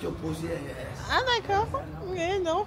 parti opposé. Ah d'accord, mais non.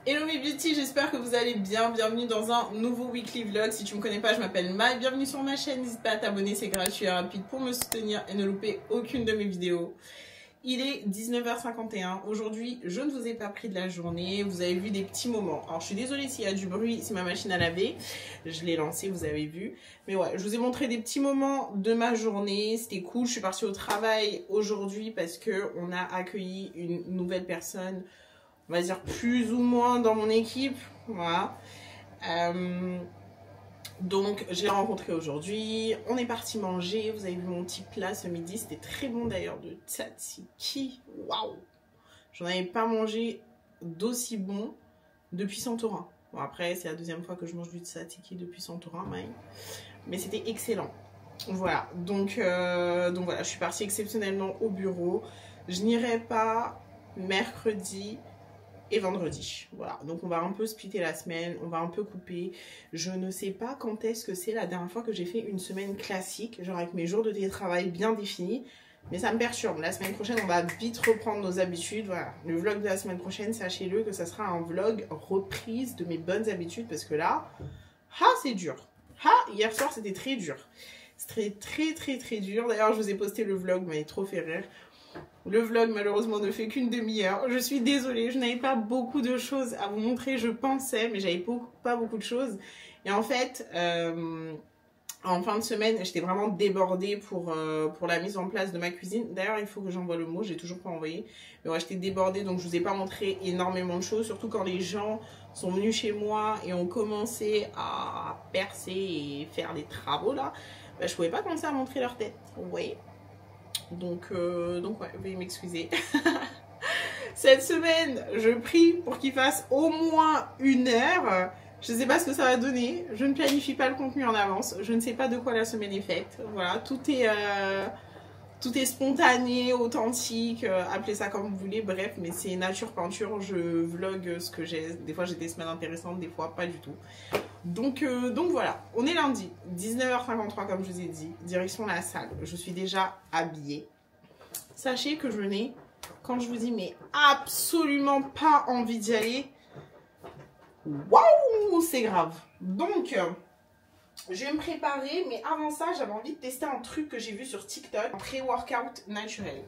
Hello mes beauty, j'espère que vous allez bien, bienvenue dans un nouveau weekly vlog. Si tu me connais pas, je m'appelle Maï, bienvenue sur ma chaîne, n'hésite pas à t'abonner, c'est gratuit et rapide pour me soutenir et ne louper aucune de mes vidéos. Il est 19h51, aujourd'hui je ne vous ai pas pris de la journée, vous avez vu des petits moments. Alors je suis désolée s'il y a du bruit, c'est ma machine à laver, je l'ai lancée, vous avez vu. Mais ouais, je vous ai montré des petits moments de ma journée, c'était cool, je suis partie au travail aujourd'hui parce qu'on a accueilli une nouvelle personne, on va dire plus ou moins dans mon équipe, voilà. Donc je l'ai rencontré aujourd'hui, on est parti manger, vous avez vu mon petit plat ce midi, c'était très bon d'ailleurs, de tzatziki, waouh. J'en avais pas mangé d'aussi bon depuis Santorin. Bon après c'est la deuxième fois que je mange du tzatziki depuis Santorin, mais c'était excellent. Voilà, donc voilà, je suis partie exceptionnellement au bureau, je n'irai pas mercredi et vendredi, voilà, donc on va un peu splitter la semaine, on va un peu couper. Je ne sais pas quand est-ce que c'est la dernière fois que j'ai fait une semaine classique, genre avec mes jours de télétravail bien définis, mais ça me perturbe. La semaine prochaine on va vite reprendre nos habitudes, voilà. Le vlog de la semaine prochaine, sachez-le que ça sera un vlog reprise de mes bonnes habitudes, parce que là, c'est dur. Hier soir c'était très dur, c'était très dur. D'ailleurs je vous ai posté le vlog, mais trop fait rire. Le vlog malheureusement ne fait qu'une demi-heure. Je suis désolée, je n'avais pas beaucoup de choses à vous montrer, je pensais, mais j'avais pas beaucoup de choses. Et en fait, en fin de semaine, j'étais vraiment débordée pour la mise en place de ma cuisine. D'ailleurs, il faut que j'envoie le mot, j'ai toujours pas envoyé. Mais ouais, j'étais débordée, donc je vous ai pas montré énormément de choses, surtout quand les gens sont venus chez moi et ont commencé à percer et faire des travaux là. Bah, je pouvais pas commencer à montrer leur tête, vous voyez. Donc ouais, veuillez m'excuser. Cette semaine, je prie pour qu'il fasse au moins 1 heure. Je ne sais pas ce que ça va donner. Je ne planifie pas le contenu en avance. Je ne sais pas de quoi la semaine est faite. Voilà, tout est spontané, authentique. Appelez ça comme vous voulez. Bref, mais c'est nature peinture. Je vlog ce que j'ai. Des fois, j'ai des semaines intéressantes, des fois, pas du tout. Donc voilà, on est lundi, 19h53 comme je vous ai dit, direction la salle. Je suis déjà habillée. Sachez que je n'ai, quand je vous dis, mais absolument pas envie d'y aller. Waouh, c'est grave. Donc, je vais me préparer, mais avant ça, j'avais envie de tester un truc que j'ai vu sur TikTok, un pré-workout naturel.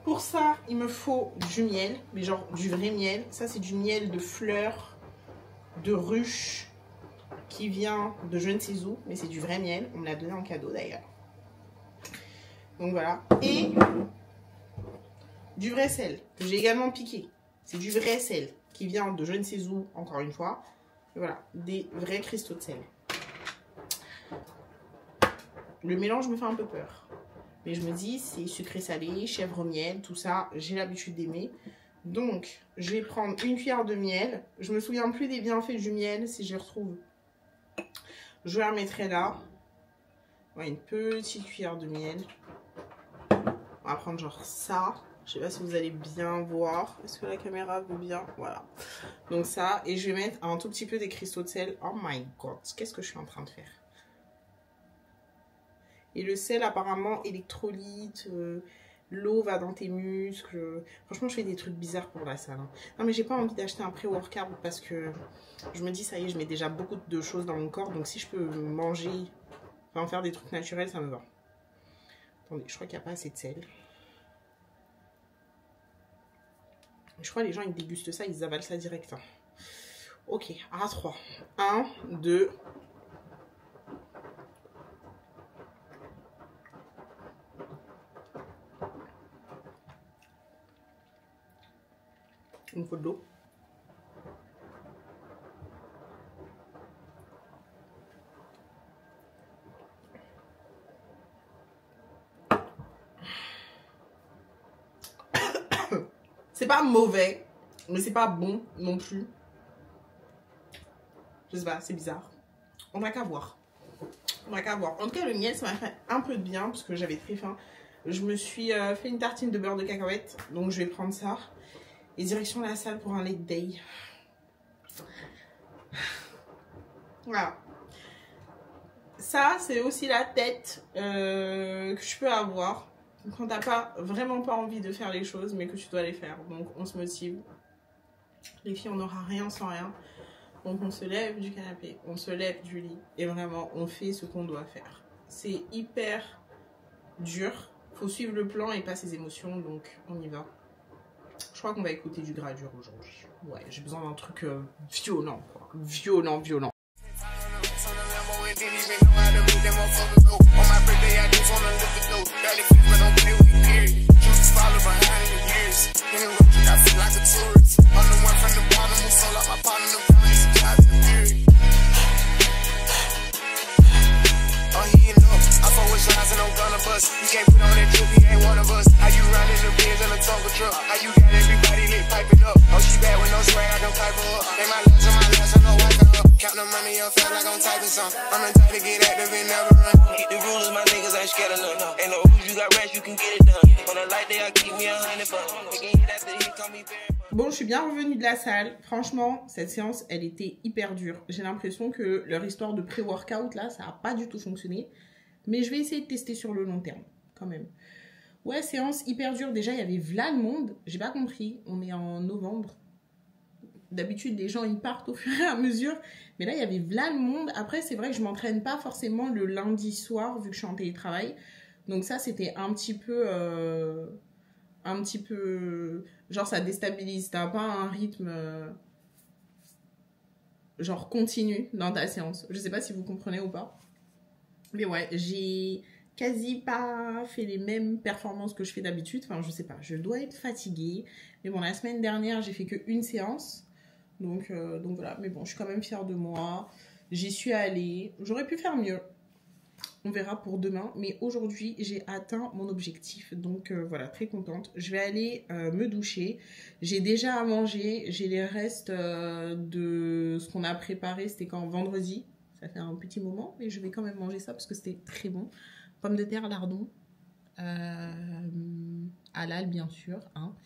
Pour ça, il me faut du miel, mais genre du vrai miel. Ça, c'est du miel de fleurs, de ruches, qui vient de je ne sais où, mais c'est du vrai miel. On me l'a donné en cadeau d'ailleurs. Donc voilà. Et du vrai sel, que j'ai également piqué. C'est du vrai sel, qui vient de je ne sais où, encore une fois. Et voilà, des vrais cristaux de sel. Le mélange me fait un peu peur. Mais je me dis, c'est sucré salé, chèvre miel, tout ça, j'ai l'habitude d'aimer. Donc, je vais prendre 1 cuillère de miel. Je me souviens plus des bienfaits du miel, si je les retrouve. Je la remettrai là. Ouais, une petite cuillère de miel. On va prendre genre ça. Je sais pas si vous allez bien voir. Est-ce que la caméra veut bien? Voilà. Donc ça. Et je vais mettre un tout petit peu des cristaux de sel. Oh my god. Qu'est-ce que je suis en train de faire? Et le sel apparemment électrolyte. L'eau va dans tes muscles. Franchement, je fais des trucs bizarres pour la salle. Non, mais j'ai pas envie d'acheter un pré-workout parce que je me dis, ça y est, je mets déjà beaucoup de choses dans mon corps. Donc, si je peux manger, enfin, faire des trucs naturels, ça me va. Attendez, je crois qu'il n'y a pas assez de sel. Je crois que les gens, ils dégustent ça, ils avalent ça direct. Hein. Ok, à 3. 1, 2. Une faute d'eau. C'est pas mauvais, mais c'est pas bon non plus. Je sais pas, c'est bizarre. On n'a qu'à voir. On n'a qu'à voir. En tout cas, le miel, ça m'a fait un peu de bien parce que j'avais très faim. Je me suis fait une tartine de beurre de cacahuète, donc je vais prendre ça. Et direction la salle pour un leg day. Voilà. Ça, c'est aussi la tête que je peux avoir quand t'as pas vraiment pas envie de faire les choses, mais que tu dois les faire. Donc, on se motive. Les filles, on n'aura rien sans rien. Donc, on se lève du canapé, on se lève du lit. Et vraiment, on fait ce qu'on doit faire. C'est hyper dur. Faut suivre le plan et pas ses émotions. Donc, on y va. Je crois qu'on va écouter du Gradure aujourd'hui. Ouais, j'ai besoin d'un truc violent, quoi. Violent, violent. Bon, je suis bien revenue de la salle. Franchement, cette séance, elle était hyper dure. J'ai l'impression que leur histoire de pré-workout, là, ça n'a pas du tout fonctionné. Mais je vais essayer de tester sur le long terme, quand même. Ouais, séance hyper dure. Déjà, il y avait v'là le monde. J'ai pas compris. On est en novembre. D'habitude, les gens, ils partent au fur et à mesure. Mais là, il y avait v'là le monde. Après, c'est vrai que je m'entraîne pas forcément le lundi soir, vu que je suis en télétravail. Donc ça, c'était un petit peu... genre, ça déstabilise. T'as pas un rythme... genre, continu dans ta séance. Je sais pas si vous comprenez ou pas. Mais ouais, j'ai quasi pas fait les mêmes performances que je fais d'habitude. Enfin, je sais pas, je dois être fatiguée. Mais bon, la semaine dernière, j'ai fait qu'une séance. Donc voilà, mais bon, je suis quand même fière de moi. J'y suis allée. J'aurais pu faire mieux. On verra pour demain. Mais aujourd'hui, j'ai atteint mon objectif. Donc voilà, très contente. Je vais aller me doucher. J'ai déjà à manger. J'ai les restes de ce qu'on a préparé. C'était quand vendredi. Ça fait un petit moment, mais je vais quand même manger ça parce que c'était très bon. Pommes de terre, lardons. Halal, bien sûr. Hein.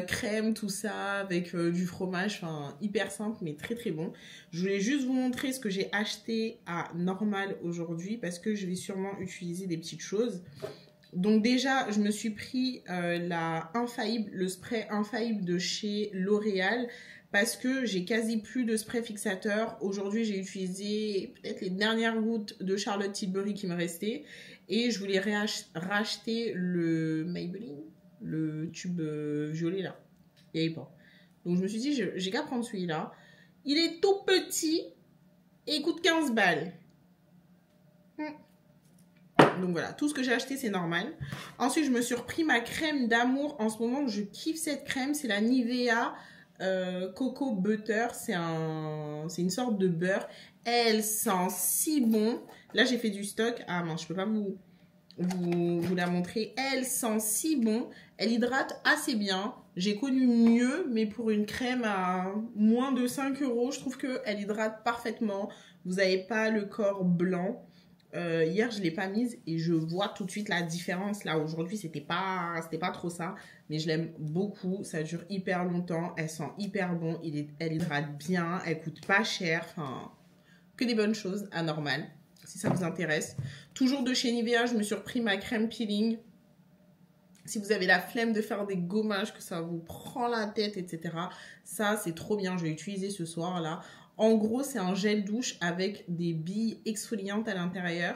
Crème, tout ça, avec du fromage. Enfin, hyper simple, mais très très bon. Je voulais juste vous montrer ce que j'ai acheté à Normal aujourd'hui parce que je vais sûrement utiliser des petites choses. Donc déjà, je me suis pris le spray Infaillible de chez L'Oréal parce que j'ai quasi plus de spray fixateur. Aujourd'hui, j'ai utilisé peut-être les dernières gouttes de Charlotte Tilbury qui me restaient. Et je voulais racheter le Maybelline, le tube violet là. Il n'y avait pas. Donc je me suis dit, j'ai qu'à prendre celui-là. Il est tout petit et il coûte 15 balles. Donc voilà, tout ce que j'ai acheté, c'est normal. Ensuite, je me suis repris ma crème d'amour. En ce moment, je kiffe cette crème. C'est la Nivea Coco Butter. C'est une sorte de beurre. Elle sent si bon. Là, j'ai fait du stock. Ah mince, je peux pas vous la montrer. Elle sent si bon. Elle hydrate assez bien. J'ai connu mieux, mais pour une crème à moins de 5 €, je trouve qu'elle hydrate parfaitement. Vous n'avez pas le corps blanc. Hier, je ne l'ai pas mise et je vois tout de suite la différence. Là, aujourd'hui, c'était pas trop ça. Mais je l'aime beaucoup. Ça dure hyper longtemps. Elle sent hyper bon. Elle hydrate bien. Elle coûte pas cher. Enfin, que des bonnes choses à Normal. Si ça vous intéresse. Toujours de chez Nivea, je me suis repris ma crème peeling. Si vous avez la flemme de faire des gommages, que ça vous prend la tête, etc. Ça, c'est trop bien. Je vais utiliser ce soir, là. En gros, c'est un gel douche avec des billes exfoliantes à l'intérieur.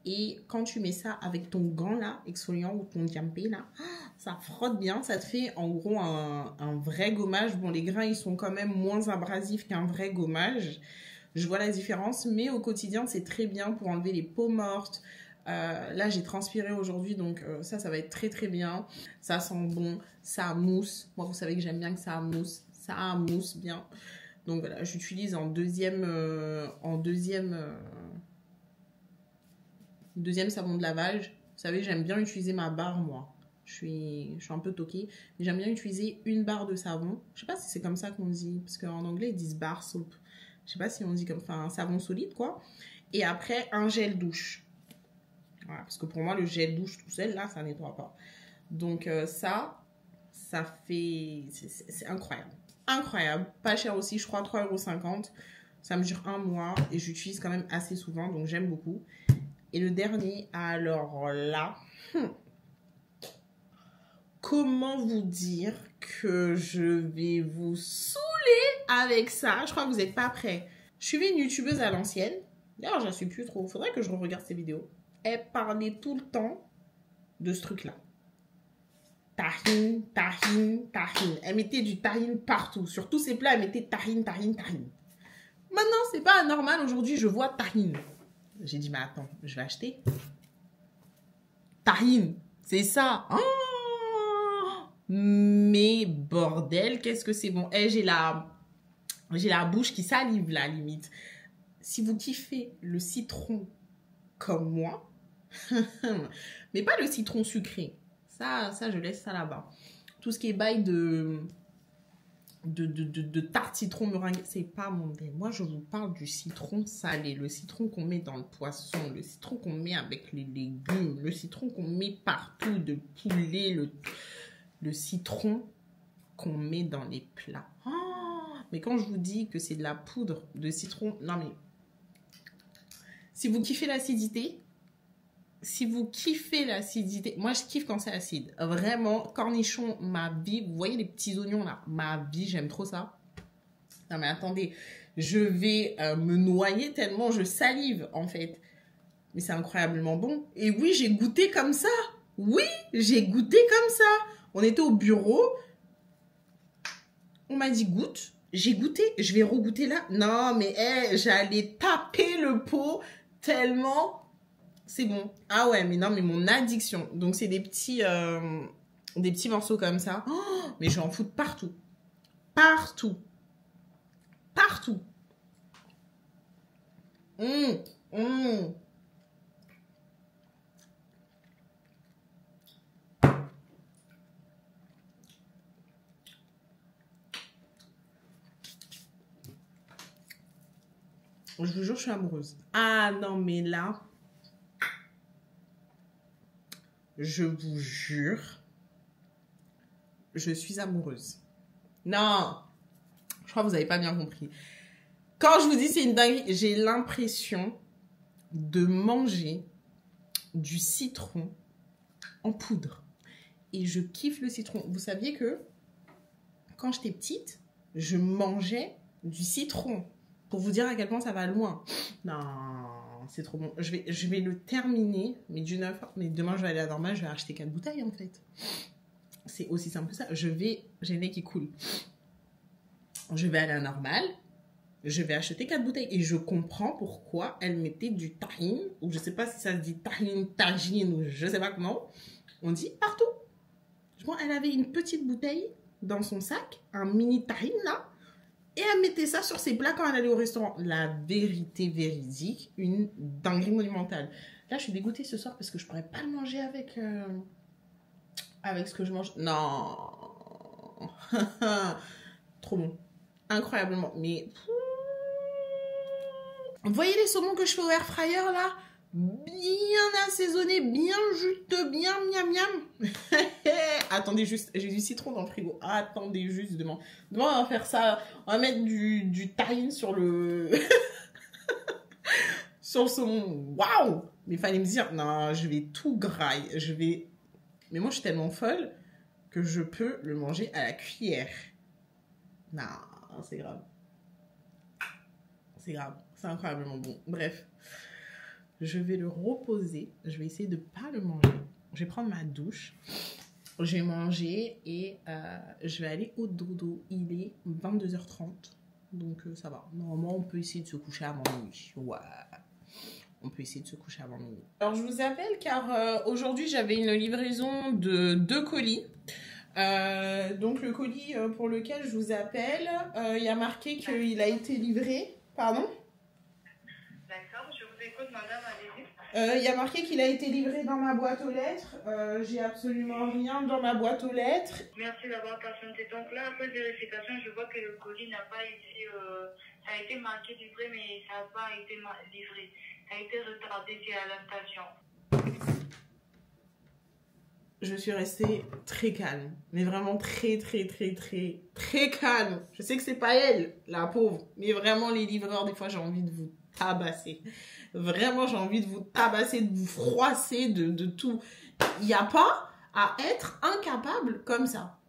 Et quand tu mets ça avec ton gant là, exfoliant ou ton diampé là, ça frotte bien. Ça te fait en gros un vrai gommage. Bon, les grains, ils sont quand même moins abrasifs qu'un vrai gommage. Je vois la différence, mais au quotidien, c'est très bien pour enlever les peaux mortes. Là, j'ai transpiré aujourd'hui, donc ça va être très très bien. Ça sent bon, ça mousse. Moi, vous savez que j'aime bien que ça mousse. Ça mousse bien. Donc voilà, j'utilise en deuxième savon de lavage. Vous savez, j'aime bien utiliser ma barre, moi. Je suis un peu toquée, mais j'aime bien utiliser une barre de savon. Je sais pas si c'est comme ça qu'on dit, parce qu'en anglais, ils disent bar soap. Je sais pas si on dit comme, enfin, un savon solide, quoi. Et après, un gel douche. Voilà, parce que pour moi, le gel douche tout seul, là, ça nettoie pas. Donc ça fait... C'est incroyable. Incroyable. Pas cher aussi, je crois 3,50 €. Ça me dure un mois et j'utilise quand même assez souvent, donc j'aime beaucoup. Et le dernier, alors là... Comment vous dire que je vais vous saouler avec ça? Je crois que vous n'êtes pas prêts. Je suivais une youtubeuse à l'ancienne. D'ailleurs, je ne suis plus trop. Il faudrait que je regarde ses vidéos. Elle parlait tout le temps de ce truc-là. Tahine, tahine, tahine. Elle mettait du tahine partout. Sur tous ses plats, elle mettait tahine, tahine, tahine. Maintenant, c'est pas anormal. Aujourd'hui, je vois tahine. J'ai dit, mais attends, je vais acheter. Tahine, c'est ça. Oh, mais bordel, qu'est-ce que c'est bon. Eh, j'ai la bouche qui salive là, limite. Si vous kiffez le citron comme moi, mais pas le citron sucré. Ça, je laisse ça là-bas. Tout ce qui est bail de tarte citron meringue, c'est pas mon délire. Moi, je vous parle du citron salé, le citron qu'on met dans le poisson, le citron qu'on met avec les légumes, le citron qu'on met partout, de poulet, le citron qu'on met dans les plats. Oh, mais quand je vous dis que c'est de la poudre de citron, non mais si vous kiffez l'acidité, moi je kiffe quand c'est acide. Vraiment, cornichon, ma vie. Vous voyez les petits oignons là, ma vie, j'aime trop ça. Non mais attendez, je vais me noyer tellement je salive en fait. Mais c'est incroyablement bon. Et oui, j'ai goûté comme ça. Oui, j'ai goûté comme ça. On était au bureau. On m'a dit goûte. J'ai goûté. Je vais regoûter là. Non mais j'allais taper le pot tellement... C'est bon. Ah ouais, mais non, mais mon addiction. Donc, c'est des petits morceaux comme ça. Oh, mais je vais en foutre partout. Partout. Partout. Je vous jure, je suis amoureuse. Ah non, mais là... Je vous jure, je suis amoureuse. Non, je crois que vous n'avez pas bien compris. Quand je vous dis c'est une dinguerie, j'ai l'impression de manger du citron en poudre. Et je kiffe le citron. Vous saviez que quand j'étais petite, je mangeais du citron. Pour vous dire à quel point ça va loin. Non, c'est trop bon. Je vais le terminer, mais demain je vais aller à la normale, je vais acheter 4 bouteilles en fait. C'est aussi simple que ça. J'ai le nez qui coule. Je vais aller à la normale, je vais acheter 4 bouteilles. Et je comprends pourquoi elle mettait du tahine, ou je sais pas si ça se dit tahine, tagine, ou je sais pas comment. On dit partout. Je pense qu'elle avait une petite bouteille dans son sac, un mini tahine là. Et elle mettait ça sur ses plats quand elle allait au restaurant. La vérité véridique, une dinguerie monumentale. Là, je suis dégoûtée ce soir parce que je pourrais pas le manger avec ce que je mange. Non. Trop bon. Incroyablement. Mais... Vous voyez les saumons que je fais au air fryer là? Bien assaisonné, bien juteux, bien miam miam. Attendez juste, j'ai du citron dans le frigo. Attendez juste, demain on va faire ça. On va mettre du tahine sur le... sur le saumon. Waouh! Mais il fallait me dire, non, je vais tout grailler. Mais moi, je suis tellement folle que je peux le manger à la cuillère. Non, c'est grave. C'est grave. C'est incroyablement bon. Bref. Je vais le reposer. Je vais essayer de ne pas le manger. Je vais prendre ma douche. Je vais manger et je vais aller au dodo. Il est 22h30. Donc ça va. Normalement, on peut essayer de se coucher avant minuit. Ouais. On peut essayer de se coucher avant minuit. Alors, je vous appelle car aujourd'hui, j'avais une livraison de 2 colis. Donc, le colis pour lequel je vous appelle, il y a marqué qu'il a été livré. Pardon? D'accord, je vous écoute, madame, allez-y. Il y a marqué qu'il a été livré dans ma boîte aux lettres. J'ai absolument rien dans ma boîte aux lettres. Merci d'avoir patienté. Donc là, après vérification, je vois que le colis n'a pas été... ça a été marqué livré, mais ça n'a pas été livré. Ça a été retardé à la station. Je suis restée très calme. Mais vraiment très calme. Je sais que c'est pas elle, la pauvre. Mais vraiment, les livreurs, des fois, j'ai envie de vous tabasser. Vraiment, j'ai envie de vous tabasser, de vous froisser, de tout. Il n'y a pas à être incapable comme ça.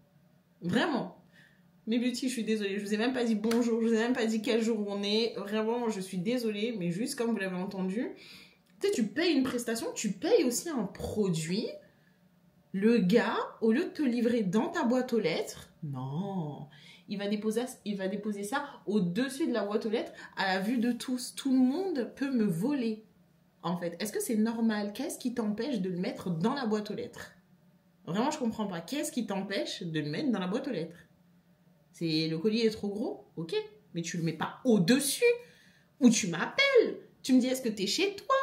Vraiment. Mes beauty, je suis désolée. Je vous ai même pas dit bonjour. Je vous ai même pas dit quel jour on est. Vraiment, je suis désolée. Mais juste comme vous l'avez entendu, tu sais, tu payes une prestation, tu payes aussi un produit. Le gars, au lieu de te livrer dans ta boîte aux lettres, non, il va déposer ça au-dessus de la boîte aux lettres à la vue de tous. Tout le monde peut me voler, en fait. Est-ce que c'est normal? Qu'est-ce qui t'empêche de le mettre dans la boîte aux lettres? Vraiment, je comprends pas. Qu'est-ce qui t'empêche de le mettre dans la boîte aux lettres? Le colis est trop gros? Ok, mais tu le mets pas au-dessus. Ou tu m'appelles. Tu me dis, est-ce que tu es chez toi?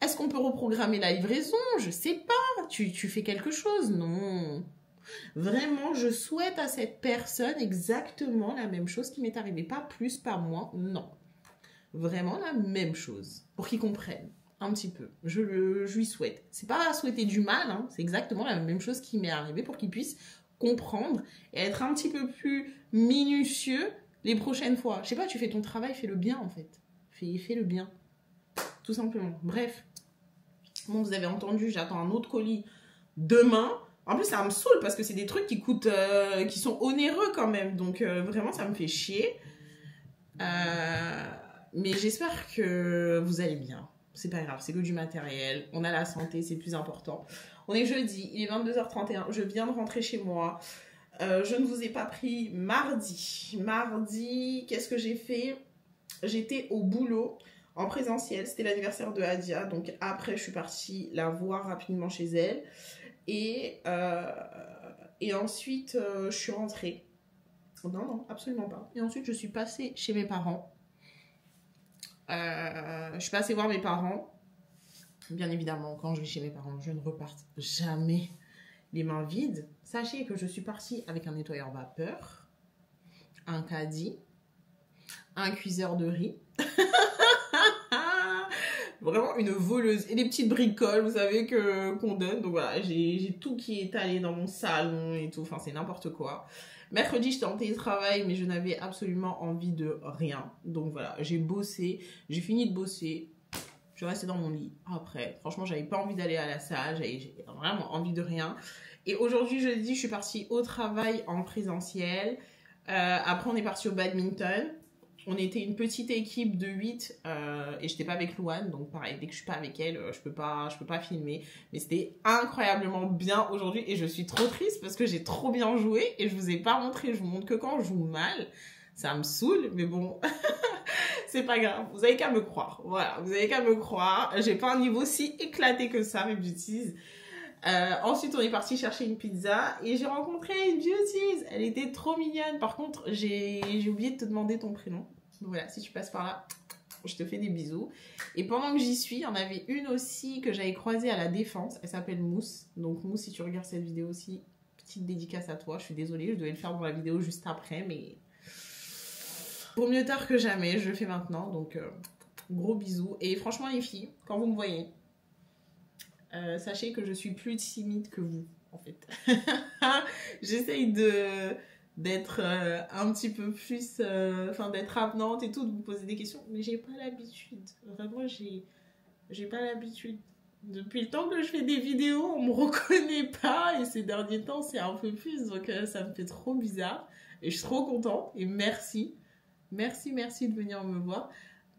Est-ce qu'on peut reprogrammer la livraison? Je sais pas. Tu fais quelque chose? Non. Vraiment, je souhaite à cette personne exactement la même chose qui m'est arrivée. Pas plus, pas moins. Non. Vraiment la même chose. Pour qu'il comprenne un petit peu. Je lui souhaite. C'est pas souhaiter du mal. Hein. C'est exactement la même chose qui m'est arrivée pour qu'il puisse comprendre et être un petit peu plus minutieux les prochaines fois. Je sais pas, tu fais ton travail, fais le bien en fait. Fais le bien. Tout simplement. Bref. Bon, vous avez entendu, j'attends un autre colis demain. En plus, ça me saoule parce que c'est des trucs qui coûtent, qui sont onéreux quand même. Donc, vraiment, ça me fait chier. Mais j'espère que vous allez bien. C'est pas grave, c'est que du matériel. On a la santé, c'est le plus important. On est jeudi, il est 22h31. Je viens de rentrer chez moi. Je ne vous ai pas pris mardi. Mardi, qu'est-ce que j'ai fait? J'étais au boulot. En présentiel, c'était l'anniversaire de Hadia, donc après je suis partie la voir rapidement chez elle et ensuite je suis rentrée. Non, absolument pas. Et ensuite je suis passée chez mes parents. Je suis passée voir mes parents. Bien évidemment, quand je vais chez mes parents, je ne reparte jamais les mains vides. Sachez que je suis partie avec un nettoyeur vapeur, un caddie, un cuiseur de riz. Vraiment une voleuse. Et des petites bricoles, vous savez, qu'on donne. Donc voilà, j'ai tout qui est allé dans mon salon et tout. Enfin, c'est n'importe quoi. Mercredi, j'étais en télétravail, mais je n'avais absolument envie de rien. Donc voilà, j'ai bossé. J'ai fini de bosser. Je suis restée dans mon lit. Après, franchement, j'avais pas envie d'aller à la salle. J'avais vraiment envie de rien. Et aujourd'hui, jeudi, je suis partie au travail en présentiel. Après, on est parti au badminton. On était une petite équipe de 8 et j'étais pas avec Louane, donc pareil, dès que je suis pas avec elle, je peux pas filmer. Mais c'était incroyablement bien aujourd'hui et je suis trop triste parce que j'ai trop bien joué et je vous ai pas montré. Je vous montre que quand je joue mal, ça me saoule, mais bon, c'est pas grave. Vous avez qu'à me croire. Voilà, vous avez qu'à me croire. J'ai pas un niveau si éclaté que ça, mes beauties. Ensuite, on est parti chercher une pizza et j'ai rencontré une beauties. Elle était trop mignonne. Par contre, j'ai oublié de te demander ton prénom. Donc voilà, si tu passes par là, je te fais des bisous. Et pendant que j'y suis, il y en avait une aussi que j'avais croisée à la Défense. Elle s'appelle Mousse. Donc Mousse, si tu regardes cette vidéo aussi, petite dédicace à toi. Je suis désolée, je devais le faire dans la vidéo juste après, mais pour mieux tard que jamais, je le fais maintenant. Donc gros bisous. Et franchement les filles, quand vous me voyez, sachez que je suis plus timide que vous, en fait. J'essaye d'être un petit peu plus, d'être avenante et tout, de vous poser des questions, mais j'ai pas l'habitude. Vraiment, j'ai pas l'habitude. Depuis le temps que je fais des vidéos, on me reconnaît pas et ces derniers temps, c'est un peu plus, donc ça me fait trop bizarre et je suis trop contente et merci de venir me voir.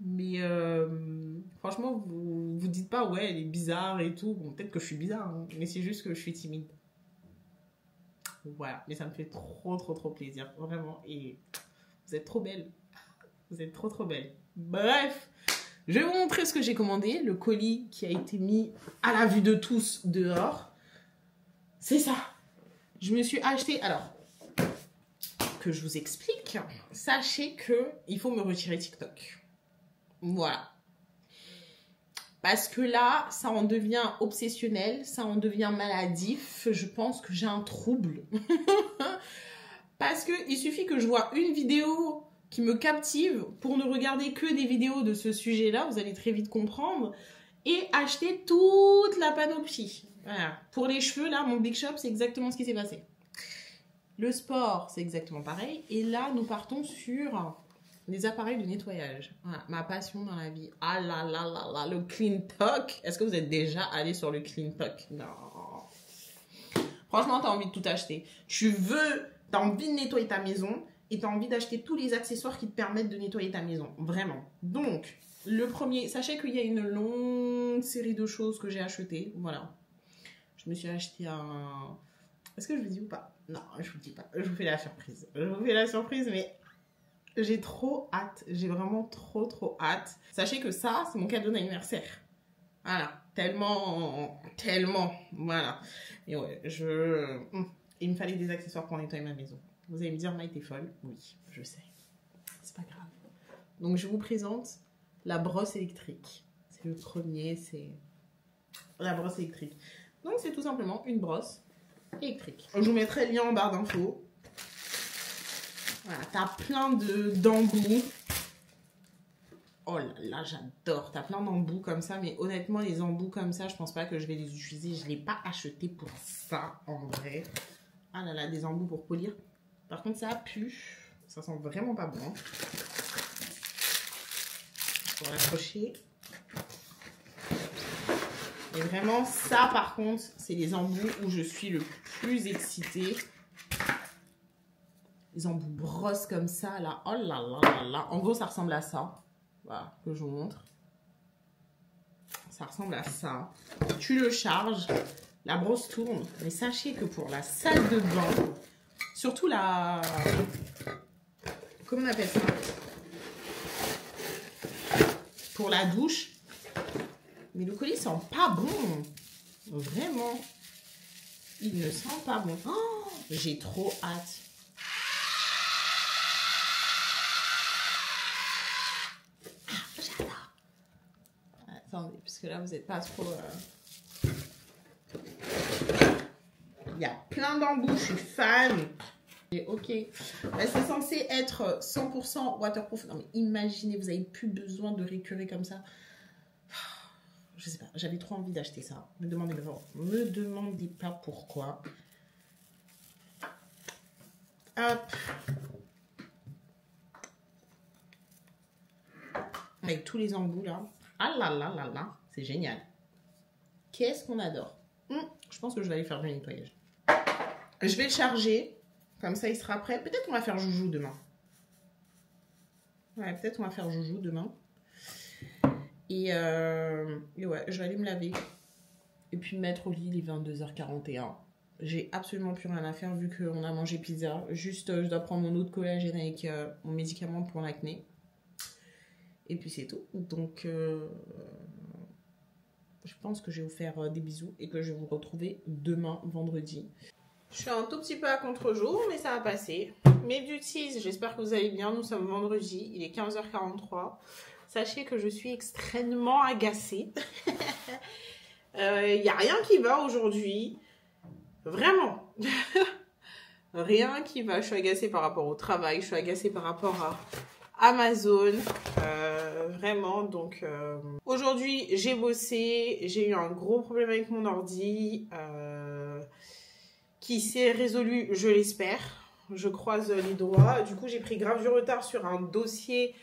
Mais franchement, vous dites pas, ouais, elle est bizarre et tout. Bon, peut-être que je suis bizarre, hein, mais c'est juste que je suis timide. Voilà, mais ça me fait trop plaisir, vraiment. Et vous êtes trop belle. Vous êtes trop belle. Bref, je vais vous montrer ce que j'ai commandé. Le colis qui a été mis à la vue de tous dehors. C'est ça. Je me suis acheté... Alors, que je vous explique. Sachez que il faut me retirer TikTok. Voilà. Parce que là, ça en devient obsessionnel, ça en devient maladif. Je pense que j'ai un trouble. Parce qu'il suffit que je vois une vidéo qui me captive pour ne regarder que des vidéos de ce sujet-là. Vous allez très vite comprendre. Et acheter toute la panoplie. Voilà. Pour les cheveux, là, mon Big Shop, c'est exactement ce qui s'est passé. Le sport, c'est exactement pareil. Et là, nous partons sur... les appareils de nettoyage. Voilà, ma passion dans la vie. Ah là là là là, le Clean Talk. Est-ce que vous êtes déjà allé sur le Clean Talk? Non. Franchement, t'as envie de tout acheter. T'as envie de nettoyer ta maison et t'as envie d'acheter tous les accessoires qui te permettent de nettoyer ta maison. Vraiment. Donc, le premier, sachez qu'il y a une longue série de choses que j'ai achetées. Voilà. Je me suis acheté un... Est-ce que je vous dis ou pas? Non, je vous dis pas. Je vous fais la surprise. Je vous fais la surprise, mais... j'ai trop hâte, j'ai vraiment trop hâte. Sachez que ça, c'est mon cadeau d'anniversaire. Voilà, tellement, voilà. Et ouais, il me fallait des accessoires pour nettoyer ma maison. Vous allez me dire, Maï, t'es folle? Oui, je sais. C'est pas grave. Donc, je vous présente la brosse électrique. C'est le premier, c'est la brosse électrique. Donc, c'est tout simplement une brosse électrique. Je vous mettrai le lien en barre d'infos. Voilà, t'as plein d'embouts. Oh là là, j'adore. T'as plein d'embouts comme ça, mais honnêtement, les embouts comme ça, je pense pas que je vais les utiliser. Je l'ai pas acheté pour ça, en vrai. Ah là là, des embouts pour polir. Par contre, ça pue. Ça sent vraiment pas bon. Pour l'accrocher. Et vraiment, ça, par contre, c'est les embouts où je suis le plus excitée. Les embouts brosses comme ça, là. Oh là là là là. En gros, ça ressemble à ça. Voilà, que je vous montre. Ça ressemble à ça. Tu le charges. La brosse tourne. Mais sachez que pour la salle de bain, surtout la... comment on appelle ça? Pour la douche. Mais le colis sent pas bon. Vraiment. Il ne sent pas bon. Oh, j'ai trop hâte. Attendez, parce que là, vous n'êtes pas trop... Il y a plein d'embouts, je suis fan. Et ok. C'est censé être 100% waterproof. Non, mais imaginez, vous n'avez plus besoin de récurer comme ça. Je sais pas, j'avais trop envie d'acheter ça. Me demandez pas pourquoi. Hop. Avec tous les embouts là. Ah là là là là, c'est génial. Qu'est-ce qu'on adore. Je pense que je vais aller faire du nettoyage. Je vais le charger. Comme ça, il sera prêt. Peut-être qu'on va faire joujou demain. Ouais, peut-être on va faire joujou demain. Et ouais, je vais aller me laver. Et puis me mettre au lit, il est 22h41. J'ai absolument plus rien à faire vu qu'on a mangé pizza. Juste, je dois prendre mon eau de collagène avec mon médicament pour l'acné. Et puis c'est tout. Donc, je pense que je vais vous faire des bisous et que je vais vous retrouver demain, vendredi. Je suis un tout petit peu à contre-jour, mais ça va passer. Mes beauties, j'espère que vous allez bien. Nous sommes vendredi, il est 15h43. Sachez que je suis extrêmement agacée. Il n'y a rien qui va aujourd'hui. Vraiment. Rien qui va. Je suis agacée par rapport au travail. Je suis agacée par rapport à Amazon. Vraiment. Donc, aujourd'hui, j'ai bossé. J'ai eu un gros problème avec mon ordi. Qui s'est résolu, je l'espère. Je croise les doigts. Du coup, j'ai pris grave du retard sur un dossier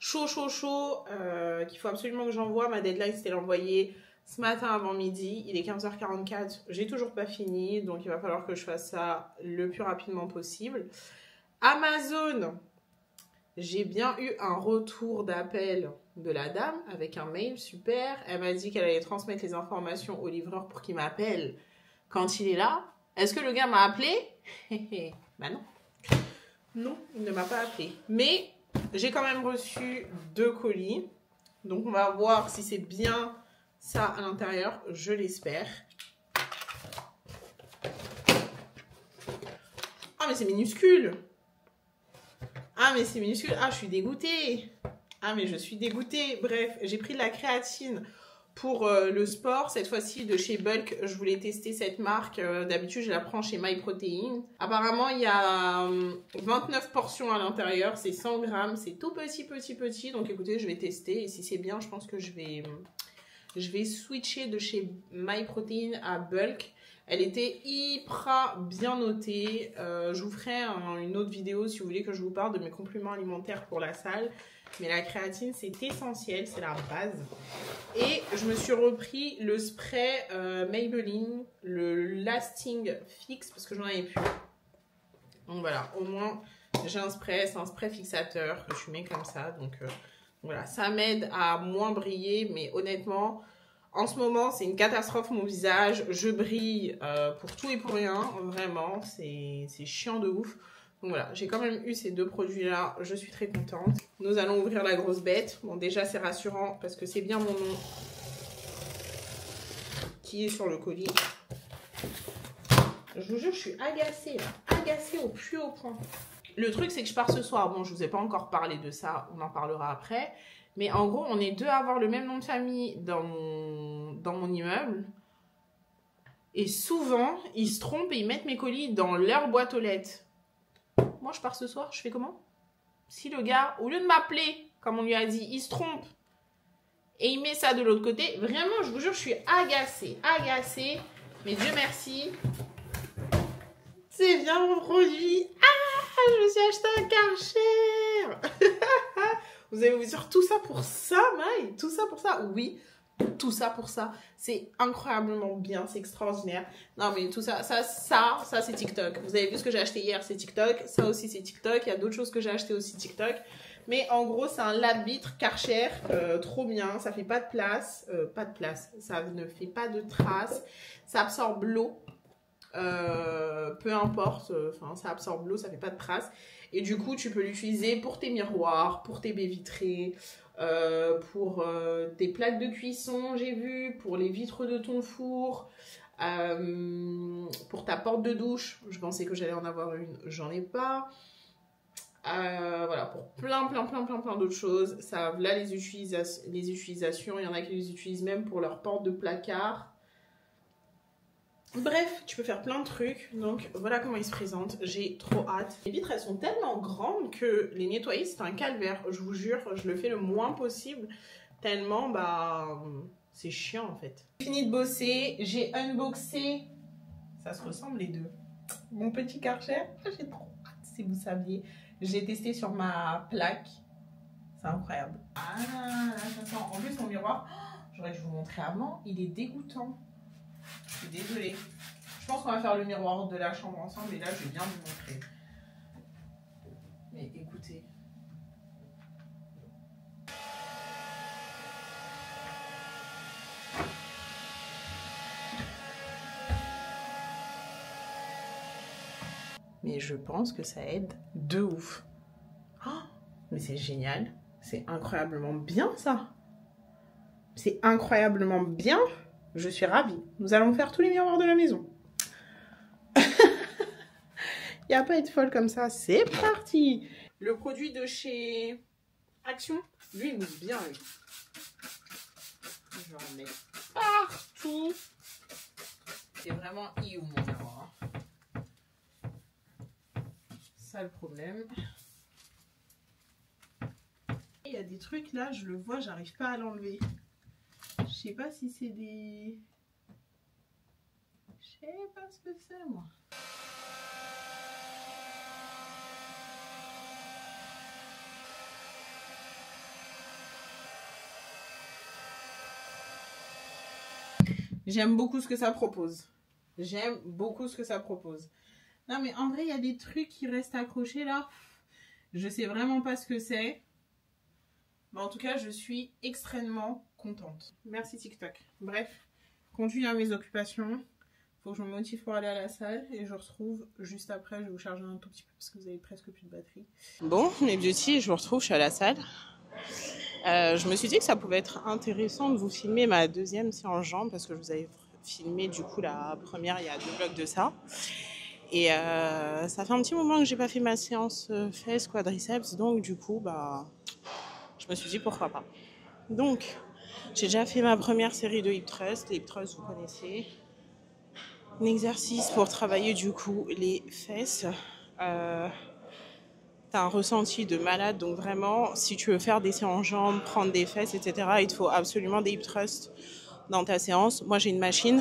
chaud, qu'il faut absolument que j'envoie. Ma deadline, c'était l'envoyer ce matin avant midi. Il est 15h44. J'ai toujours pas fini. Donc, il va falloir que je fasse ça le plus rapidement possible. Amazon J'ai bien eu un retour d'appel de la dame avec un mail super. Elle m'a dit qu'elle allait transmettre les informations au livreur pour qu'il m'appelle quand il est là. Est-ce que le gars m'a appelé? Bah non. Non, il ne m'a pas appelé. Mais j'ai quand même reçu 2 colis. Donc on va voir si c'est bien ça à l'intérieur. Je l'espère. Ah mais c'est minuscule. Ah mais c'est minuscule. Ah je suis dégoûtée. Ah mais je suis dégoûtée. Bref, j'ai pris de la créatine pour le sport. Cette fois-ci de chez Bulk. Je voulais tester cette marque. D'habitude je la prends chez MyProtein. Apparemment il y a 29 portions à l'intérieur. C'est 100 grammes. C'est tout petit. Donc écoutez, je vais tester. Et si c'est bien, je pense que je vais switcher de chez MyProtein à Bulk. Elle était hyper bien notée. Je vous ferai une autre vidéo si vous voulez que je vous parle de mes compléments alimentaires pour la salle. Mais la créatine, c'est essentiel, c'est la base. Et je me suis repris le spray Maybelline, le Lasting Fix, parce que j'en avais plus. Donc voilà, au moins j'ai un spray, c'est un spray fixateur que je mets comme ça. Donc voilà, ça m'aide à moins briller, mais honnêtement... En ce moment, c'est une catastrophe mon visage. Je brille pour tout et pour rien. Vraiment, c'est chiant de ouf. Donc voilà, j'ai quand même eu ces 2 produits-là. Je suis très contente. Nous allons ouvrir la grosse bête. Bon, déjà, c'est rassurant parce que c'est bien mon nom qui est sur le colis. Je vous jure, je suis agacée là. Agacée au plus haut point. Le truc, c'est que je pars ce soir. Bon, je vous ai pas encore parlé de ça. On en parlera après. Mais en gros, on est 2 à avoir le même nom de famille dans mon immeuble. Et souvent, ils se trompent et ils mettent mes colis dans leur boîte aux lettres. Moi, je pars ce soir, je fais comment? Si le gars, au lieu de m'appeler, comme on lui a dit, il se trompe et il met ça de l'autre côté, vraiment, je vous jure, je suis agacée. Agacée. Mais Dieu merci. C'est bien mon produit. Ah, je me suis acheté un Karcher. Vous allez vous dire tout ça pour ça, Maï? Tout ça pour ça? Oui, tout ça pour ça. C'est incroyablement bien, c'est extraordinaire. Non mais tout ça, ça c'est TikTok. Vous avez vu ce que j'ai acheté hier, c'est TikTok. Ça aussi c'est TikTok. Il y a d'autres choses que j'ai acheté aussi TikTok. Mais en gros, c'est un lave-vitre Karcher, trop bien. Ça fait pas de place, ça ne fait pas de traces. Ça absorbe l'eau. Peu importe, ça absorbe l'eau, ça fait pas de traces. Et du coup, tu peux l'utiliser pour tes miroirs, pour tes baies vitrées, pour tes plaques de cuisson, j'ai vu, pour les vitres de ton four, pour ta porte de douche. Je pensais que j'allais en avoir une, j'en ai pas. Voilà, pour plein d'autres choses. Ça, là, les utilisations, il y en a qui les utilisent même pour leur porte de placard. Bref, tu peux faire plein de trucs, donc voilà comment ils se présentent, j'ai trop hâte. Les vitres, elles sont tellement grandes que les nettoyer, c'est un calvaire, je vous jure, je le fais le moins possible, tellement, c'est chiant en fait. J'ai fini de bosser, j'ai unboxé, ça se ressemble les 2, mon petit Karcher, j'ai trop hâte, si vous saviez. J'ai testé sur ma plaque, c'est incroyable. Ah là, ça sent, en plus mon miroir, j'aurais dû vous montrer avant, il est dégoûtant. Je suis désolée. Je pense qu'on va faire le miroir de la chambre ensemble et là, je vais bien vous montrer. Mais écoutez. Mais je pense que ça aide de ouf. Oh, mais c'est génial. C'est incroyablement bien, ça. C'est incroyablement bien. Je suis ravie. Nous allons faire tous les miroirs de la maison. Il n'y a pas à être folle comme ça. C'est parti. Le produit de chez Action, lui, il mousse bien, lui. Je vais en mettre partout. C'est vraiment iou, mon miroir. Ça, le problème. Il y a des trucs là, je le vois, j'arrive pas à l'enlever. Je sais pas si c'est des... Je sais pas ce que c'est, moi. J'aime beaucoup ce que ça propose. J'aime beaucoup ce que ça propose. Non, mais en vrai, il y a des trucs qui restent accrochés là. Je sais vraiment pas ce que c'est. Mais en tout cas, je suis extrêmement contente. Merci TikTok. Bref, continue à mes occupations. Faut que je me motive pour aller à la salle. Et je retrouve juste après. Je vais vous charger un tout petit peu parce que vous avez presque plus de batterie. Bon, mes beauty, je vous retrouve. Je suis à la salle. Je me suis dit que ça pouvait être intéressant de vous filmer ma deuxième séance jambes parce que je vous avais filmé du coup la première il y a 2 vlogs de ça. Et ça fait un petit moment que j'ai pas fait ma séance fesses, quadriceps. Donc du coup, bah... je me suis dit pourquoi pas. Donc, j'ai déjà fait ma première série de hip thrust. Les hip thrusts, vous connaissez. Un exercice pour travailler du coup les fesses. T'as un ressenti de malade. Donc vraiment, si tu veux faire des séances jambes, prendre des fesses, etc., il te faut absolument des hip thrusts dans ta séance. Moi, j'ai une machine,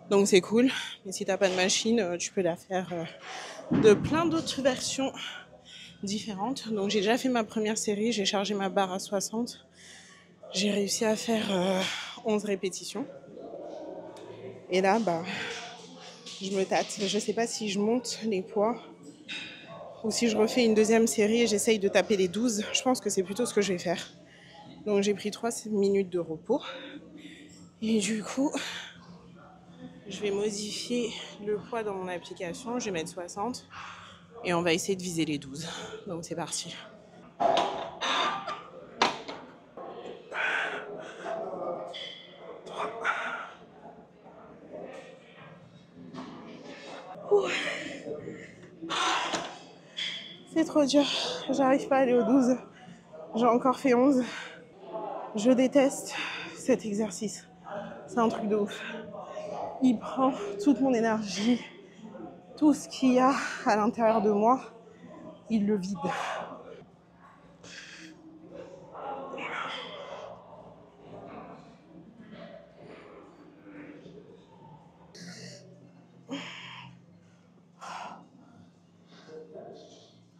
donc c'est cool. Mais si t'as pas de machine, tu peux la faire de plein d'autres versions différentes. Donc j'ai déjà fait ma première série, j'ai chargé ma barre à 60. J'ai réussi à faire 11 répétitions. Et là, bah, je me tâte. Je sais pas si je monte les poids ou si je refais une deuxième série et j'essaye de taper les 12. Je pense que c'est plutôt ce que je vais faire. Donc j'ai pris 3 minutes de repos. Et du coup, je vais modifier le poids dans mon application. Je vais mettre 60 et on va essayer de viser les 12. Donc c'est parti. C'est trop dur. J'arrive pas à aller aux 12. J'ai encore fait 11. Je déteste cet exercice. C'est un truc de ouf. Il prend toute mon énergie. Tout ce qu'il y a à l'intérieur de moi, il le vide.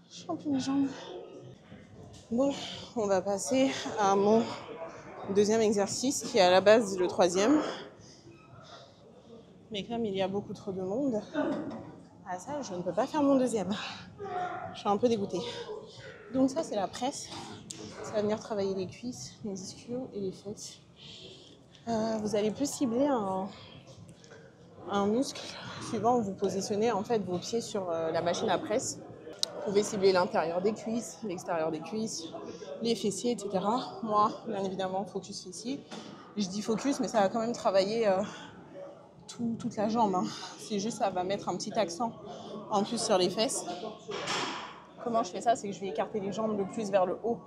Je sens plus mes jambes. Bon, on va passer à mon deuxième exercice qui est à la base le troisième. Mais comme il y a beaucoup trop de monde, à ça, je ne peux pas faire mon deuxième. Je suis un peu dégoûtée. Donc ça, c'est la presse. Ça va venir travailler les cuisses, les ischios et les fesses. Vous allez plus cibler un muscle suivant où vous positionnez en fait vos pieds sur la machine à presse. Vous pouvez cibler l'intérieur des cuisses, l'extérieur des cuisses, les fessiers, etc. Moi, bien évidemment, focus fessier. Je dis focus, mais ça va quand même travailler toute la jambe. Hein. C'est juste ça va mettre un petit accent en plus sur les fesses. Comment je fais ça? C'est que je vais écarter les jambes le plus vers le haut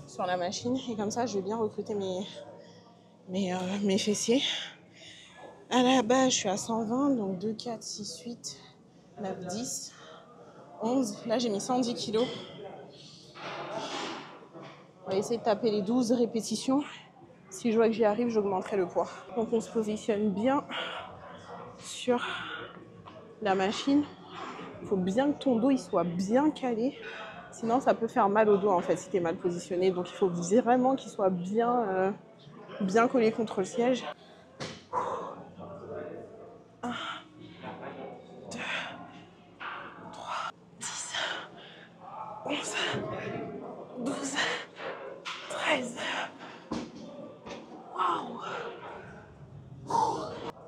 sur la machine. Et comme ça, je vais bien recruter mes fessiers. À la base, je suis à 120, donc 2, 4, 6, 8, 9, 10, 11. Là, j'ai mis 110 kilos. On va essayer de taper les 12 répétitions. Si je vois que j'y arrive, j'augmenterai le poids. Donc, on se positionne bien sur la machine. Il faut bien que ton dos il soit bien calé. Sinon, ça peut faire mal au dos, en fait, si tu es mal positionné. Donc, il faut vraiment qu'il soit bien collé contre le siège. 1, 2, 3, 10, 11, 12, 13. Waouh!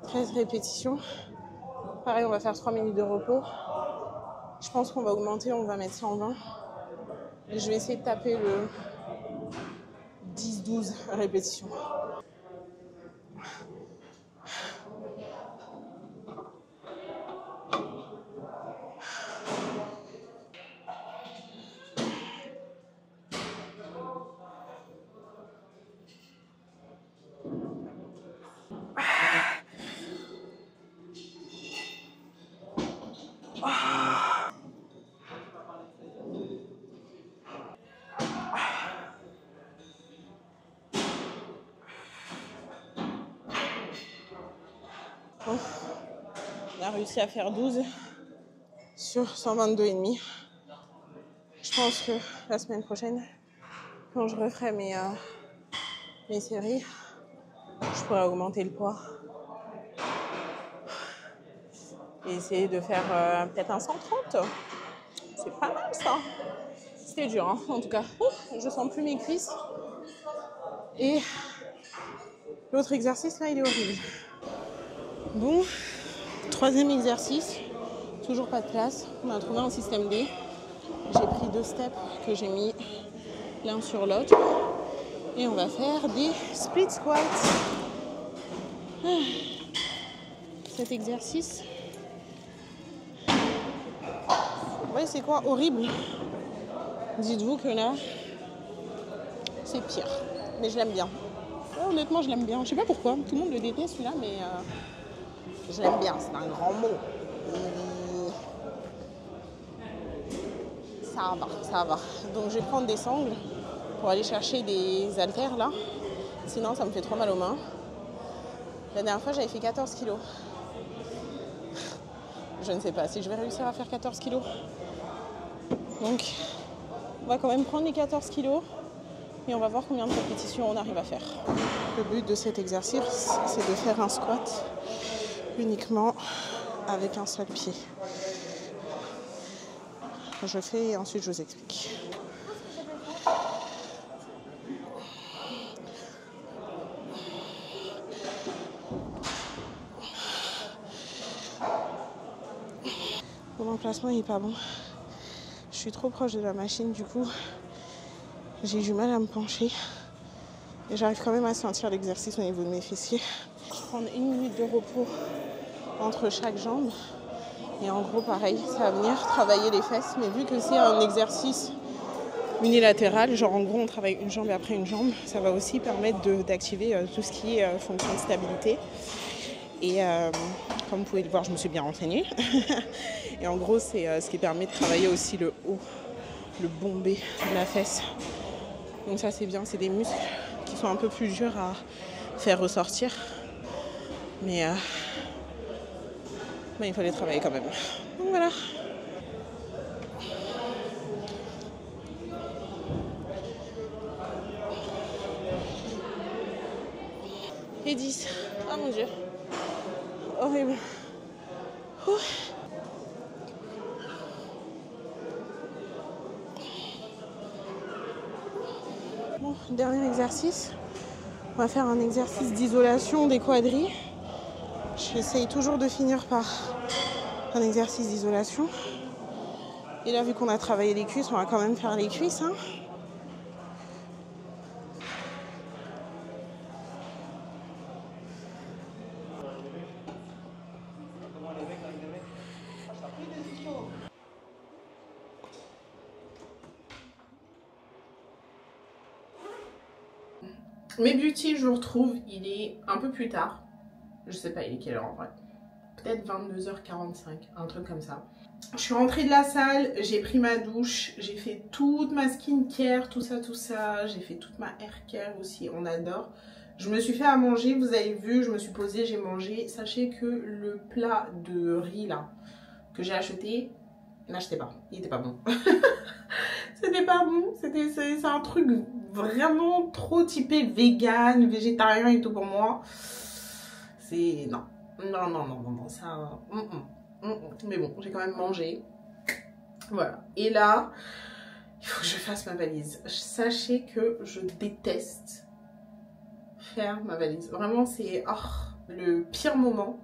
13 répétitions. Pareil, on va faire 3 minutes de repos. Je pense qu'on va augmenter, on va mettre 120. Et je vais essayer de taper le 10-12 répétitions. Bon, on a réussi à faire 12 sur 122,5. Je pense que la semaine prochaine, quand je referai mes séries, je pourrais augmenter le poids. Et essayer de faire peut-être un 130. C'est pas mal ça. C'était dur, hein, en tout cas. Ouf, je sens plus mes cuisses. Et l'autre exercice, là, il est horrible. Bon, troisième exercice. Toujours pas de place. On a trouvé un système D. J'ai pris 2 steps que j'ai mis l'un sur l'autre. Et on va faire des split squats. Cet exercice, ouais, c'est quoi? Horrible. Dites-vous que là, c'est pire. Mais je l'aime bien. Ouais, honnêtement, je l'aime bien. Je sais pas pourquoi. Tout le monde le déteste celui-là, mais je l'aime bien. C'est un grand mot. Ça va, ça va. Donc je vais prendre des sangles pour aller chercher des haltères là. Sinon, ça me fait trop mal aux mains. La dernière fois, j'avais fait 14 kilos. Je ne sais pas si je vais réussir à faire 14 kilos. Donc, on va quand même prendre les 14 kilos et on va voir combien de répétitions on arrive à faire. Le but de cet exercice, c'est de faire un squat uniquement avec un seul pied. Je fais et ensuite je vous explique. Mon emplacement il est pas bon. Je suis trop proche de la machine, du coup j'ai du mal à me pencher. Et j'arrive quand même à sentir l'exercice au niveau de mes fessiers. Je vais prendre 1 minute de repos entre chaque jambe. Et en gros pareil, ça va venir travailler les fesses. Mais vu que c'est un exercice unilatéral, genre en gros on travaille une jambe et après une jambe, ça va aussi permettre d'activer tout ce qui est fonction de stabilité. Et comme vous pouvez le voir, je me suis bien renseignée. Et en gros, c'est ce qui permet de travailler aussi le haut, le bombé de la fesse. Donc ça, c'est bien. C'est des muscles qui sont un peu plus durs à faire ressortir. Mais il faut les travailler quand même. Donc voilà. Et 10. Oh mon Dieu. Horrible. Ouh. Bon, dernier exercice. On va faire un exercice d'isolation des quadris. J'essaye toujours de finir par un exercice d'isolation. Et là, vu qu'on a travaillé les cuisses, on va quand même faire les cuisses. Hein. Mes beauty, je vous retrouve, il est un peu plus tard. Je sais pas, il est quelle heure en vrai? Peut-être 22h45, un truc comme ça. Je suis rentrée de la salle, j'ai pris ma douche, j'ai fait toute ma skincare, tout ça. J'ai fait toute ma hair care aussi, on adore. Je me suis fait à manger, vous avez vu, je me suis posée, j'ai mangé. Sachez que le plat de riz là, que j'ai acheté, n'achetez pas, il était pas bon. C'était pas bon, c'est un truc vraiment trop typé vegan, végétarien et tout pour moi. C'est... non, ça... Mais bon, j'ai quand même mangé. Voilà. Et là, il faut que je fasse ma valise. Sachez que je déteste faire ma valise. Vraiment, c'est le pire moment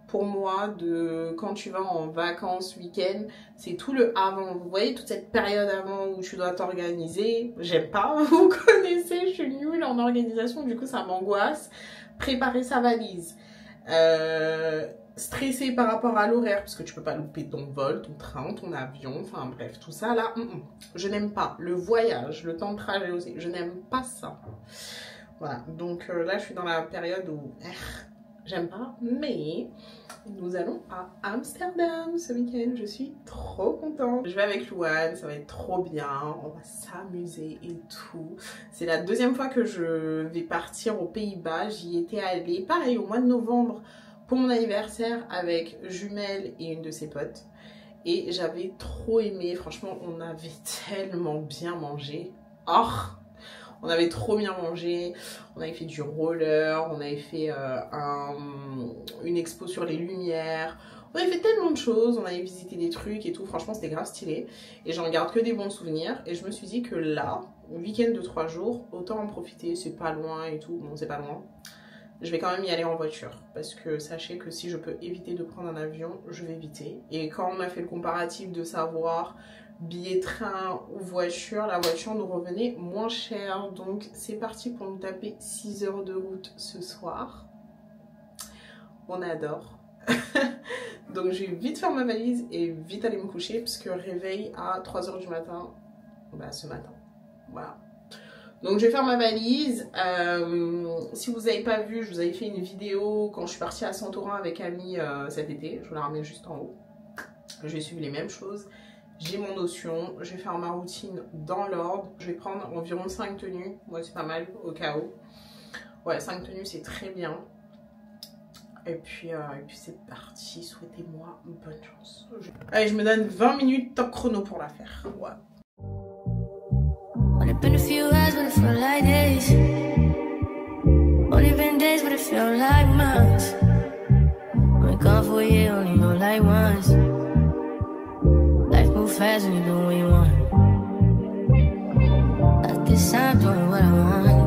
pour moi de quand tu vas en vacances, week-end. C'est tout le avant. Vous voyez, toute cette période avant où tu dois t'organiser. J'aime pas, vous connaissez, je suis nulle en organisation. Du coup, ça m'angoisse. Préparer sa valise. Stressé par rapport à l'horaire parce que tu peux pas louper ton vol, ton train, ton avion, enfin bref, tout ça là, je n'aime pas. Le voyage, le temps de trajet aussi, je n'aime pas ça. Voilà, donc là je suis dans la période où j'aime pas, mais nous allons à Amsterdam ce week-end, je suis trop contente. Je vais avec Louane, ça va être trop bien, on va s'amuser et tout. C'est la deuxième fois que je vais partir aux Pays-Bas, j'y étais allée, pareil, au mois de novembre pour mon anniversaire avec Jumelle et une de ses potes. Et j'avais trop aimé, franchement, on avait tellement bien mangé. On avait trop bien mangé, on avait fait du roller, on avait fait une expo sur les lumières, On avait fait tellement de choses, on avait visité des trucs et tout, franchement c'était grave stylé. Et j'en garde que des bons souvenirs. Et je me suis dit que là, le week-end de 3 jours, autant en profiter, c'est pas loin et tout, bon c'est pas loin. Je vais quand même y aller en voiture. Parce que sachez que si je peux éviter de prendre un avion, je vais éviter. Et quand on a fait le comparatif de savoir billet train ou voiture, la voiture nous revenait moins cher. Donc c'est parti pour nous taper 6 heures de route ce soir. On adore. Donc je vais vite faire ma valise et vite aller me coucher parce que réveil à 3 h du matin, bah ce matin, voilà. Donc je vais faire ma valise. Si vous n'avez pas vu, je vous avais fait une vidéo quand je suis partie à Santorin avec Ami cet été, je vous la ramène juste en haut. Je vais suivre les mêmes choses, j'ai mon notion, je vais faire ma routine dans l'ordre. Je vais prendre environ 5 tenues, moi c'est pas mal au cas où. Ouais, 5 tenues c'est très bien. Et puis c'est parti, souhaitez-moi une bonne chance. Allez, je me donne 20 minutes top chrono pour la faire. Ouais. Only been a few hours, but it felt like days. Only been days, but it felt like months. Been gone for a year, only know like once. Life moves fast when you do what you want. At this time, doing what I want.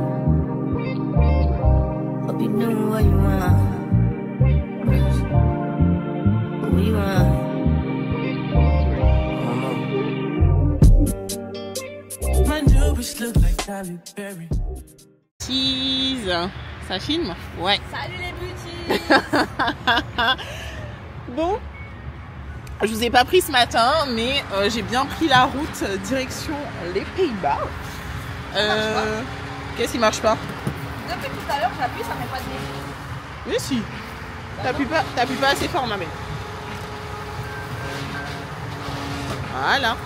Hope you doing what you want. Cheese, ça filme? Ouais. Salut les boutiques. Bon, je vous ai pas pris ce matin, mais j'ai bien pris la route direction les Pays-Bas. Qu'est-ce qui marche pas? Depuis tout à l'heure, j'appuie, ça met pas de nez. Mais si. T'appuies pas assez fort, ma belle. Voilà.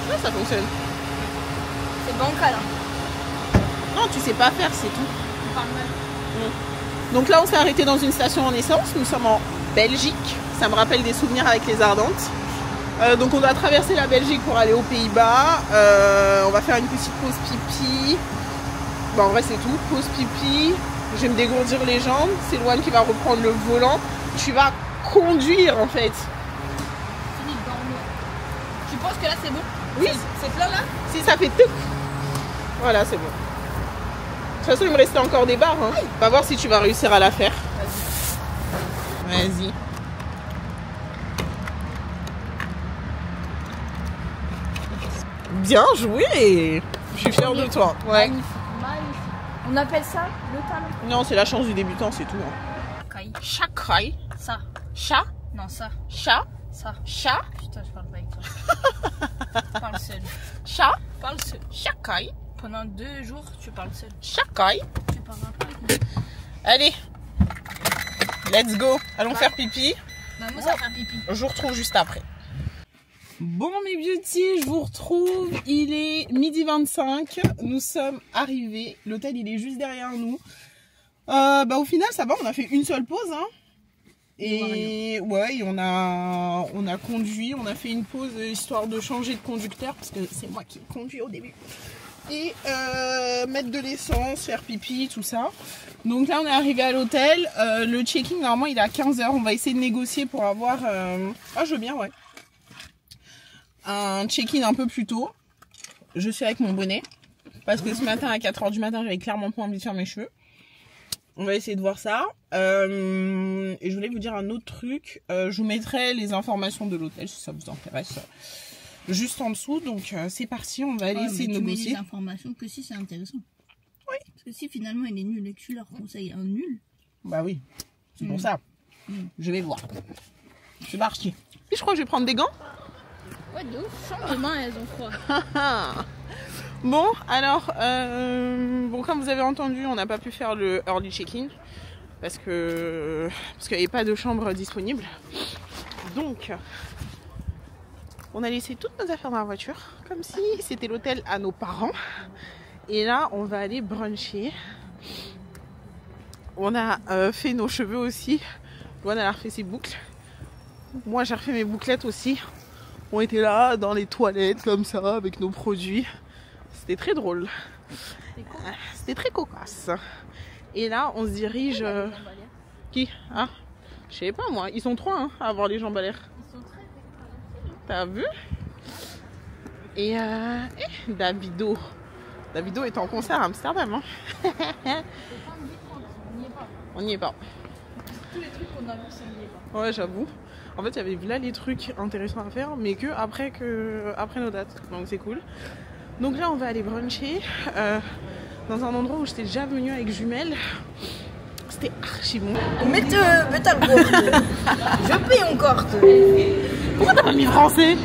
Ouais, ça fonctionne. C'est bancal. Hein. Non, tu sais pas faire, c'est tout. Donc là, on s'est arrêté dans une station en essence. Nous sommes en Belgique. Ça me rappelle des souvenirs avec les Ardentes. Donc on doit traverser la Belgique pour aller aux Pays-Bas. On va faire une petite pause pipi. Bon, en vrai, c'est tout. Pause pipi. Je vais me dégourdir les jambes. C'est Loane qui va reprendre le volant. Tu vas conduire en fait. Tu penses que là c'est bon? Oui. C'est plein là? Si ça fait tout. Voilà, c'est bon. De toute façon, il me restait encore des barres. Hein. On va voir si tu vas réussir à la faire. Vas-y. Bien joué. Je suis fière de toi. Ouais. Magnifique, magnifique. On appelle ça le talent? Non, c'est la chance du débutant, c'est tout. Hein. Caille. Chakai. Ça. Chat. Non, ça. Chat. Ça. Chat. Putain, je parle pas avec toi. Parle seul. Chat. Parle seul. Chakai. Pendant 2 jours, tu parles seul. Chakai. Tu parleras pas avec moi. Allez. Let's go. Allons faire pipi. Maman, ça va faire pipi. Je vous retrouve juste après. Bon mes beauty, je vous retrouve. Il est 12h25. Nous sommes arrivés. L'hôtel il est juste derrière nous. Au final ça va, on a fait une seule pause. Hein. Et ouais, on a conduit, on a fait une pause histoire de changer de conducteur parce que c'est moi qui ai conduit au début. Et mettre de l'essence, faire pipi, tout ça. Donc là on est arrivé à l'hôtel. Le check-in normalement il est à 15 h. On va essayer de négocier pour avoir... Ah je veux bien, ouais. Un check-in un peu plus tôt. Je suis avec mon bonnet. Parce que ce matin à 4 h du matin j'avais clairement pas envie de faire mes cheveux. On va essayer de voir ça. Et je voulais vous dire un autre truc. Je vous mettrai les informations de l'hôtel si ça vous intéresse. Juste en dessous. Donc c'est parti. On va aller essayer de négocier. Tu mets les informations que si c'est intéressant. Oui. Parce que si finalement il est nul et que tu leur conseilles un nul. Bah oui. C'est pour ça. Je vais voir. C'est parti. Et je crois que je vais prendre des gants. Ouais, de ouf. Change de main, elles ont froid. Bon, alors, comme vous avez entendu, on n'a pas pu faire le early check-in parce qu'il n'y avait pas de chambre disponible. Donc, on a laissé toutes nos affaires dans la voiture, comme si c'était l'hôtel à nos parents. Et là, on va aller bruncher. On a fait nos cheveux aussi. Loane, elle a refait ses boucles. Moi, j'ai refait mes bouclettes aussi. On était là, dans les toilettes, comme ça, avec nos produits. C'était très drôle. C'était très cocasse. Et là, on se dirige... Qui? Ah, Je sais pas moi, ils sont 3 hein, à avoir les jambes à l'air. Ils sont très T'as vu? Et Davido. Davido est en concert à Amsterdam. Hein. On n'y est pas. Tous les trucs qu'on a vus, on n'y est pas. Ouais, j'avoue. En fait, il y avait là les trucs intéressants à faire, mais après nos dates. Donc c'est cool. Donc là, on va aller bruncher dans un endroit où j'étais déjà venue avec Jumelles. C'était archi bon. Mais t'as le carte. Je paye encore. Pourquoi t'as pas mis français?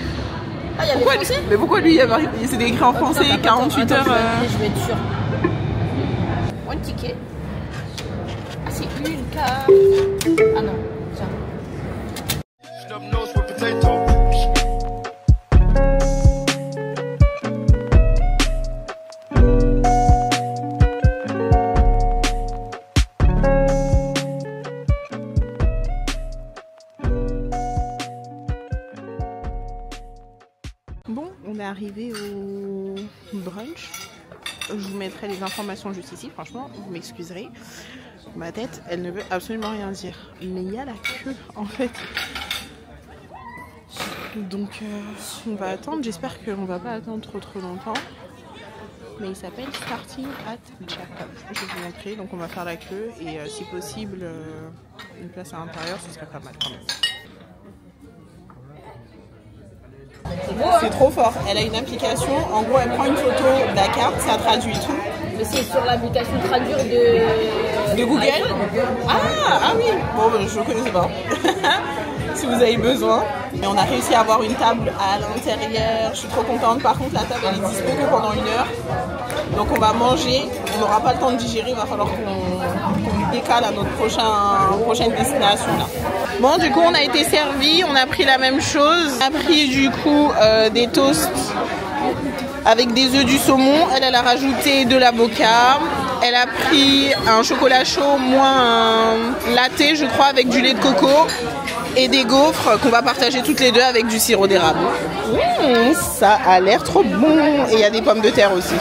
Ah, il y avait français? Mais pourquoi lui, c'était écrit en français, 48 heures. Je vais être sûre. Un ticket. Ah, c'est une carte. Ah non, tiens. Bon, on est arrivé au brunch. Je vous mettrai les informations juste ici. Franchement, vous m'excuserez. Ma tête, elle ne veut absolument rien dire. Mais il y a la queue, en fait. Donc, on va attendre. J'espère qu'on va pas attendre trop longtemps. Mais il s'appelle Starting at Jacob. Je vais vous montrer. Donc, on va faire la queue. Et si possible, une place à l'intérieur, ce serait pas mal quand même. C'est trop fort. Elle a une application. En gros, elle prend une photo de la carte, ça traduit tout. Mais c'est sur l'application traduire de Google. Ah oui. Bon, ben, je ne connaissais pas. Si vous avez besoin. Et on a réussi à avoir une table à l'intérieur. Je suis trop contente. Par contre, la table elle est dispo que pendant 1 heure. Donc on va manger. On n'aura pas le temps de digérer. Il va falloir qu'on décale à notre prochaine destination là. Bon, du coup, on a été servi. On a pris la même chose. On a pris du coup des toasts avec des œufs du saumon. Elle a rajouté de l'avocat. Elle a pris un chocolat chaud, moi un latte, je crois, avec du lait de coco. Et des gaufres qu'on va partager toutes les deux avec du sirop d'érable. Ça a l'air trop bon. Et il y a des pommes de terre aussi.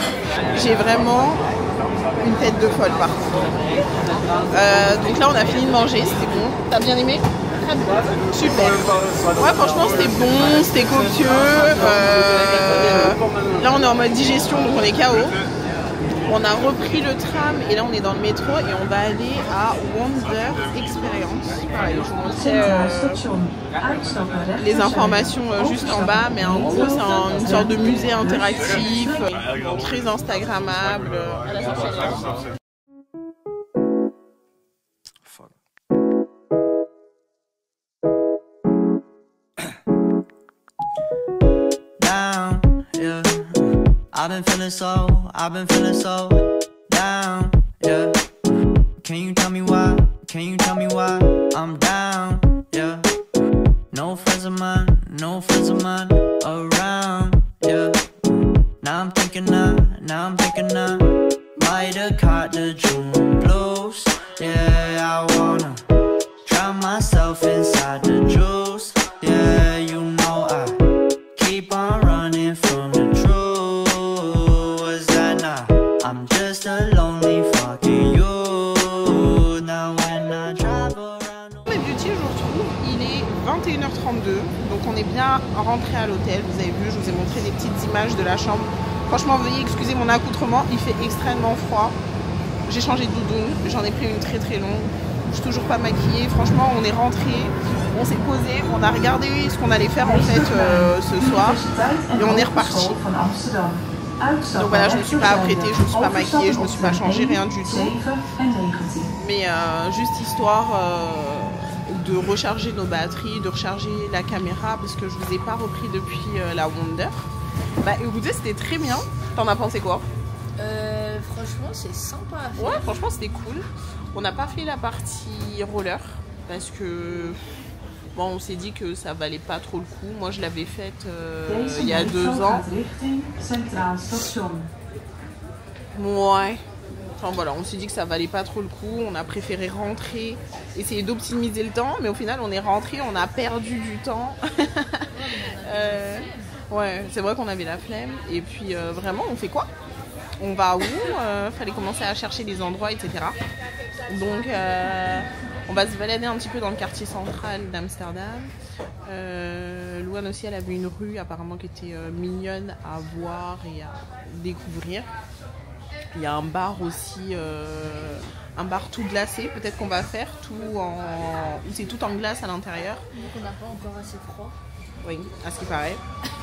J'ai vraiment une tête de folle par contre. Donc là on a fini de manger, c'était bon. T'as bien aimé? Très bon. Super. Ouais, franchement c'était bon, c'était copieux. Là on est en mode digestion donc on est KO. On a repris le tram et là on est dans le métro et on va aller à Wonder Experience. Pareil, je vous montrerai les informations juste en bas, mais en gros c'est une sorte de musée interactif, très instagrammable. I've been feeling so down, yeah. Can you tell me why? I'm down, yeah. No friends of mine around, yeah. Now I'm thinking might have caught the June blues, yeah. I wanna drown myself inside the juice, yeah. You know I keep on running from the truth. I'm just a lonely fucking you. Now when I drive around. Beauty, je vous retrouve, il est 21h32, donc on est bien rentré à l'hôtel. Vous avez vu, je vous ai montré des petites images de la chambre. Franchement, veuillez excuser mon accoutrement, il fait extrêmement froid. J'ai changé de doudoune, j'en ai pris une très longue. Je suis toujours pas maquillée. Franchement, on est rentré, on s'est posé, on a regardé ce qu'on allait faire en fait ce soir et on est reparti. Donc voilà, je ne me suis pas apprêtée, je ne me suis pas maquillée, je ne me suis pas changée, rien du tout. Mais juste histoire de recharger nos batteries, de recharger la caméra parce que je ne vous ai pas repris depuis la Wonder. Bah écoutez, c'était très bien. T'en as pensé quoi? Franchement, c'est sympa à faire. Ouais, franchement, c'était cool. On n'a pas fait la partie roller parce que... Bon, on s'est dit que ça valait pas trop le coup. Moi, je l'avais faite il y a 2 ans. Ouais. Enfin voilà, on s'est dit que ça valait pas trop le coup. On a préféré rentrer, essayer d'optimiser le temps. Mais au final, on est rentré, on a perdu du temps. Ouais, c'est vrai qu'on avait la flemme. Et puis vraiment, on fait quoi? On va où? Fallait commencer à chercher des endroits, etc. Donc On va se balader un petit peu dans le quartier central d'Amsterdam. Louane aussi, elle a vu une rue apparemment qui était mignonne à voir et à découvrir. Il y a un bar aussi, un bar tout glacé, peut-être qu'on va faire, où c'est tout en glace à l'intérieur. Donc on n'a pas encore assez froid. Oui, à ce qui paraît.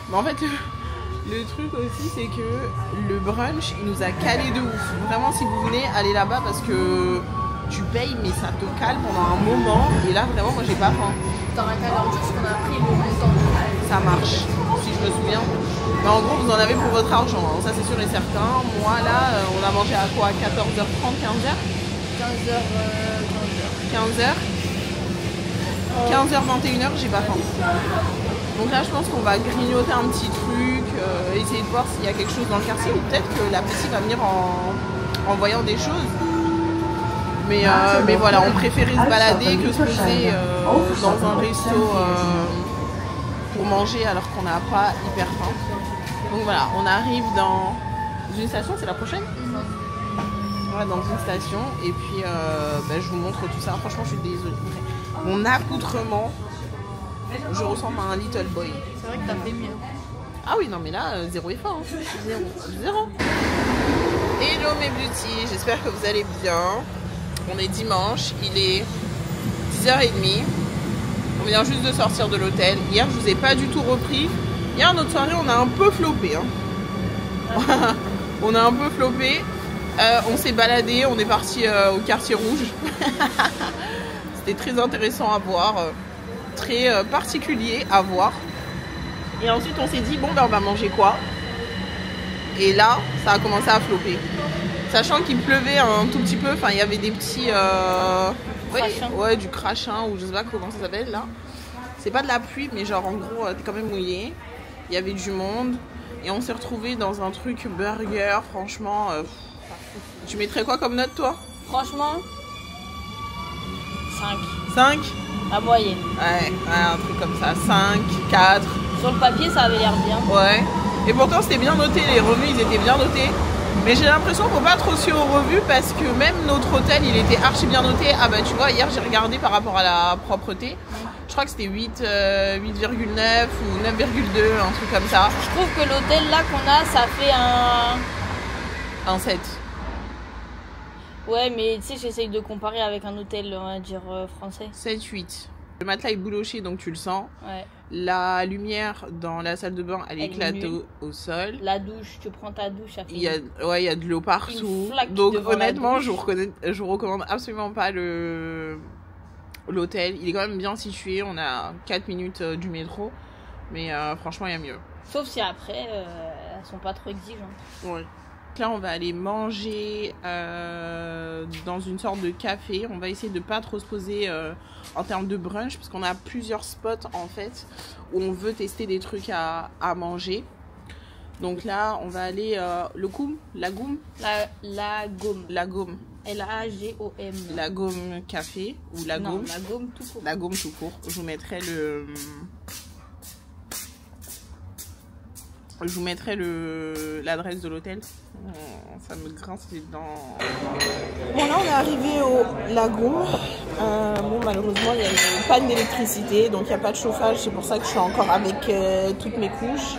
Mais en fait, le truc aussi, c'est que le brunch, il nous a calé de ouf. Vraiment, si vous venez, allez là-bas parce que tu payes, mais ça te cale pendant un moment. Et là, vraiment, moi, j'ai pas faim. T'auras qu'à leur dire ce qu'on a pris le montant. Ça marche, si je me souviens. Mais en gros, vous en avez pour votre argent, hein. Ça c'est sûr et certain. Moi, là, on a mangé à quoi? 14h30, 15h 15h 21h, j'ai pas faim. Donc là, je pense qu'on va grignoter un petit truc, essayer de voir s'il y a quelque chose dans le quartier. Ou peut-être que l'appétit va venir en voyant des choses. Mais voilà, on préférait se balader que se poser dans un resto pour manger alors qu'on n'a pas hyper faim. Donc voilà, on arrive dans une station, c'est la prochaine? Ouais, dans une station. Et puis je vous montre tout ça. Franchement, je suis désolée. Mon accoutrement, je ressemble à un little boy. C'est vrai que t'as fait mieux. Ah oui, non mais là, zéro effort. Hein. Zéro. Hello mes beauty, j'espère que vous allez bien. On est dimanche, il est 10h30. On vient juste de sortir de l'hôtel. Hier, je vous ai pas du tout repris. Hier, notre soirée, on a un peu floppé. Hein. On a un peu floppé. On s'est baladé, on est parti au quartier rouge. C'était très intéressant à voir. Très particulier à voir. Et ensuite, on s'est dit, bon, ben, on va manger quoi? Et là, ça a commencé à flopper. Sachant qu'il pleuvait un tout petit peu, enfin il y avait des petits ouais, du crachin ou je sais pas comment ça s'appelle là. C'est pas de la pluie mais genre en gros t'es quand même mouillé. Il y avait du monde et on s'est retrouvé dans un truc burger, franchement. Tu mettrais quoi comme note toi? Franchement, 5. 5? La moyenne. Ouais, un truc comme ça, 5, 4. Sur le papier ça avait l'air bien. Ouais. Et pourtant c'était bien noté, les revues ils étaient bien notés. Mais j'ai l'impression qu'il ne faut pas trop suivre aux revues parce que même notre hôtel il était archi bien noté. Ah bah tu vois, hier j'ai regardé par rapport à la propreté. Je crois que c'était 8,9 ou 9,2, un truc comme ça. Je trouve que l'hôtel là qu'on a, ça fait un 7. Ouais, mais tu sais, j'essaye de comparer avec un hôtel, on va dire, français. 7, 8. Le matelas est bouloché donc tu le sens. Ouais. La lumière dans la salle de bain, elle éclate au sol. La douche, tu prends ta douche, ça fait... Il y a de l'eau partout. Donc honnêtement, je vous recommande absolument pas l'hôtel. Il est quand même bien situé. On a 4 minutes du métro. Mais franchement, il y a mieux. Sauf si après, elles sont pas trop exigeantes. Ouais. Là, on va aller manger dans une sorte de café. On va essayer de pas trop se poser en termes de brunch parce qu'on a plusieurs spots en fait où on veut tester des trucs à manger. Donc là, on va aller la Goum. La Goum. L-A-G-O-M. La Goum café ou la Goum. La Goum tout court. La Goum tout court. Je vous mettrai l'adresse de l'hôtel. Ça me grince les dents. Bon là on est arrivé au Lagoum. Bon malheureusement il y a une panne d'électricité donc il n'y a pas de chauffage. C'est pour ça que je suis encore avec toutes mes couches.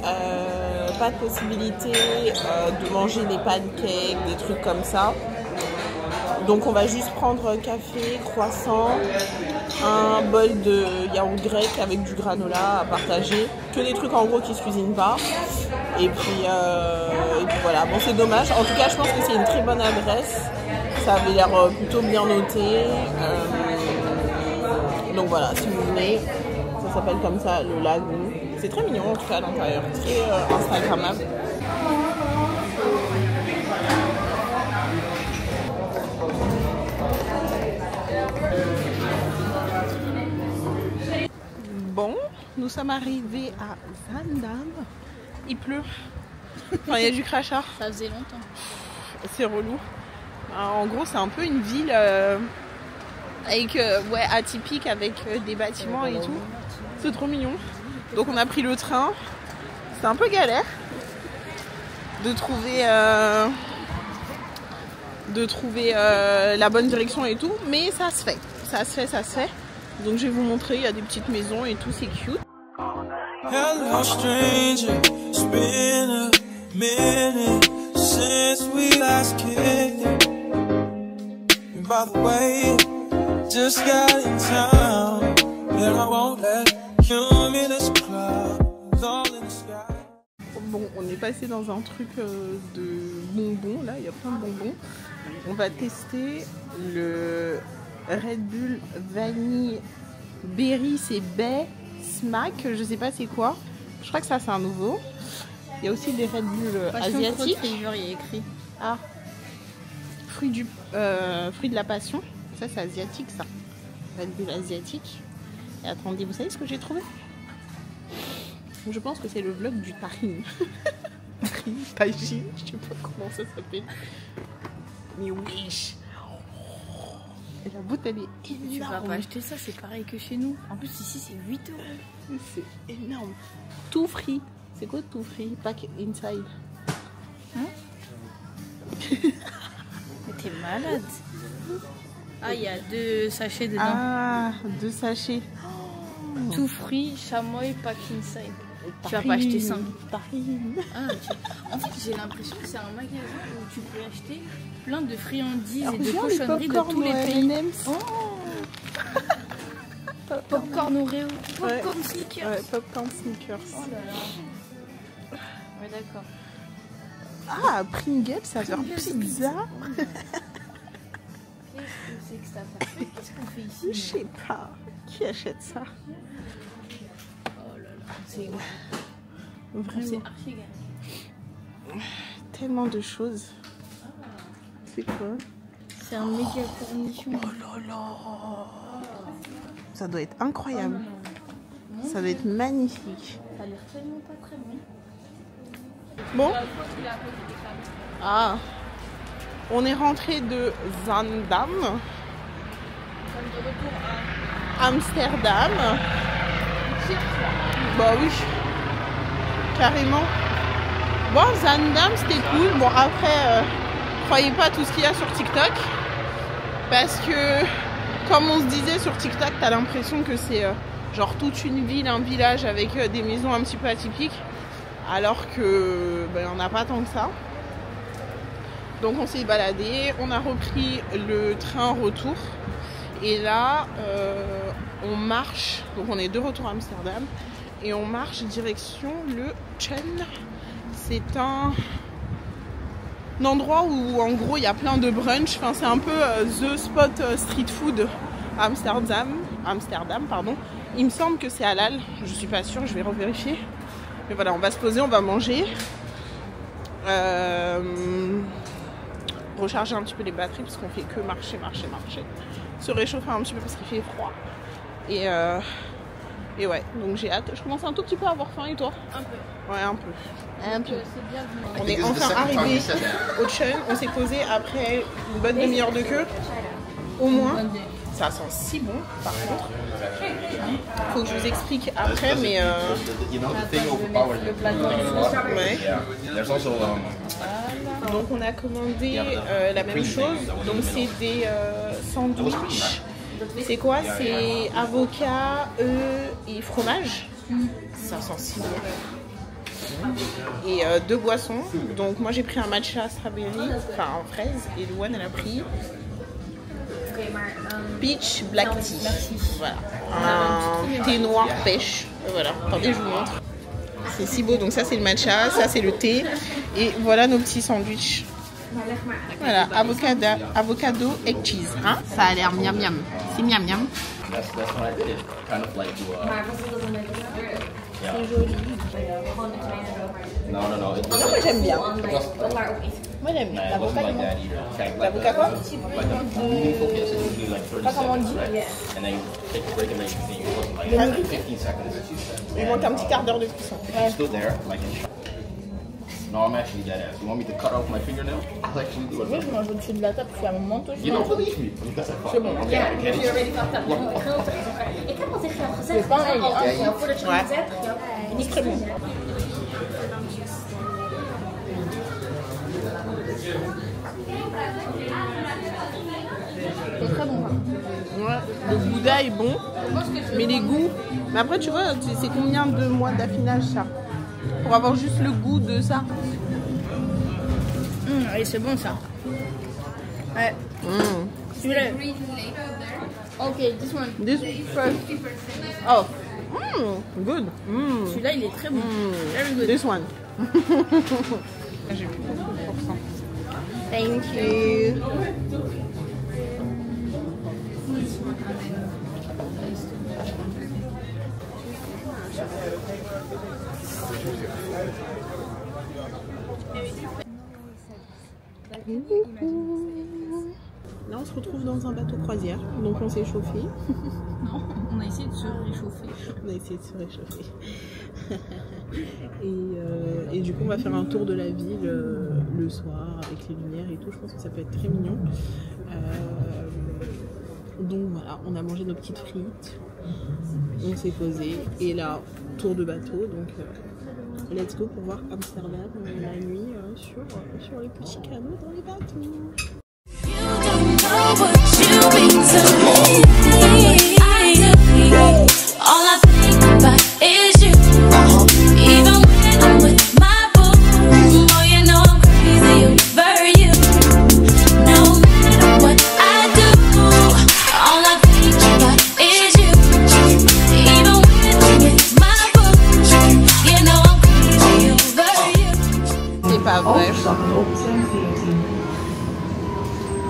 Pas de possibilité de manger des pancakes, des trucs comme ça. Donc on va juste prendre café, croissant, un bol de yaourt grec avec du granola à partager. Que des trucs en gros qui se cuisinent pas. Et puis voilà, bon c'est dommage. En tout cas je pense que c'est une très bonne adresse. Ça avait l'air plutôt bien noté. Donc voilà, si vous venez, ça s'appelle comme ça le Lagoum. C'est très mignon en tout cas à l'intérieur, très instagrammable. Bon, nous sommes arrivés à Zaandam. Il pleut. Enfin, il y a du crachat. Ça faisait longtemps. C'est relou. En gros, c'est un peu une ville atypique avec des bâtiments et tout. C'est trop mignon. Donc on a pris le train. C'est un peu galère de trouver de trouver la bonne direction et tout, mais ça se fait. Ça se fait. Donc je vais vous montrer, il y a des petites maisons et tout, c'est cute. Hello stranger, it's been a minute since we last kicked. And by the way, just got in town, and I won't let you in this club, it's all in the sky. Bon, on est passé dans un truc de bonbons, là, il y a plein de bonbons. On va tester le Red Bull Vanille Berry, c'est Bay Smack, je sais pas c'est quoi. Je crois que ça c'est un nouveau. Il y a aussi des Red Bull asiatiques. Il y a écrit. Ah, fruit de la passion. Ça c'est asiatique ça. Red Bull asiatique. Et attendez, vous savez ce que j'ai trouvé? Je pense que c'est le vlog du tahine. Tahine, je sais pas comment ça s'appelle. Mais oui. Et la bouteille est énorme. Tu vas pas acheter ça, c'est pareil que chez nous. En plus ici c'est 8 €. C'est énorme. Tout free. C'est quoi tout free? Pack inside. Hein? Mais t'es malade. Ah, il y a 2 sachets dedans. Ah, 2 sachets. Tout fruit, chamois, pack inside. Tu vas pas acheter ça. Ah, en fait, j'ai l'impression que c'est un magasin où tu peux acheter plein de friandises et de cochonneries de tous les pays. Oh. Popcorn Oreo, popcorn Snickers. Ouais, popcorn Snickers. Oh là là. Ouais, d'accord. Ah, Pringles, ça fait pizza. Qu'est-ce que c'est que ça? Qu'est-ce qu'on fait ici? Je sais pas. Qui achète ça? C'est vraiment archi galère. Tellement de choses. C'est quoi? C'est un méga cornichon. Oh là là. Ça doit être incroyable. Ça doit être magnifique. Ça a l'air tellement pas très bon. Bon. Ah. On est rentré de Zaandam. Amsterdam. Bah oui, carrément. Bon, Zaandam c'était cool. Bon, après, croyez pas tout ce qu'il y a sur TikTok. Parce que, comme on se disait sur TikTok, t'as l'impression que c'est genre toute une ville, un village avec des maisons un petit peu atypiques. Alors que, ben, on n'a pas tant que ça. Donc on s'est baladé, on a repris le train retour. Et là, on marche. Donc on est de retour à Amsterdam. Et on marche direction le Chen. C'est un endroit où en gros il y a plein de brunch. Enfin, c'est un peu the spot street food à Amsterdam, pardon. Il me semble que c'est halal. Je suis pas sûre, je vais revérifier. Mais voilà, on va se poser, on va manger. Recharger un petit peu les batteries parce qu'on fait que marcher. Se réchauffer un petit peu parce qu'il fait froid. Et ouais, donc j'ai hâte. Je commence un tout petit peu à avoir faim, et toi? Un peu. Ouais, un peu. On est enfin arrivé au Chen. On s'est posé après une bonne demi-heure de queue. Au moins. Ça sent si bon, par contre. Faut que je vous explique après, mais ouais. Donc on a commandé la même chose. Donc c'est des sandwichs. C'est quoi? C'est avocat, œufs et fromage. Ça sent si bon. Et 2 boissons. Donc moi j'ai pris un matcha strawberry, enfin en fraise, et Louane elle a pris peach black tea. Voilà. Un thé noir pêche. Voilà. Attendez, je vous montre. C'est si beau. Donc ça c'est le matcha, ça c'est le thé. Et voilà nos petits sandwichs. Voilà, avocado egg cheese. Hein? Ça a l'air miam miam. C'est miam miam. C'est joli. No. Moi j'aime bien. Moi j'aime bien. L'avocat comment? L'avocat quoi? Pas comment on dit. Il manque un petit quart d'heure de cuisson. No, I'm actually dead ass. You want me to cut off my fingernail? I'll actually do it. Moi, je mange au-dessus de la table, je suis à mon manteau. You don't believe me because I fucked. C'est bon. Okay, I get it. C'est pareil. Ouais. C'est très bon. le gouda est bon, mais les goûts. Mais après, tu vois, c'est combien de mois d'affinage ça? Pour avoir juste le goût de ça. Allez, c'est bon ça. Ouais. Celui-là. Ok, this one. This first. Oh. Good. Celui-là, il est très bon. Very good. This one. J'ai plus beaucoup pour ça. Thank you. Là on se retrouve dans un bateau croisière, donc on s'est chauffé. Non, on a essayé de se réchauffer. On a essayé de se réchauffer. Et du coup on va faire un tour de la ville le soir avec les lumières et tout. Je pense que ça peut être très mignon. Donc voilà, on a mangé nos petites frites, on s'est posé et là tour de bateau. Donc let's go pour voir Amsterdam la nuit sur les petits canaux dans les bateaux.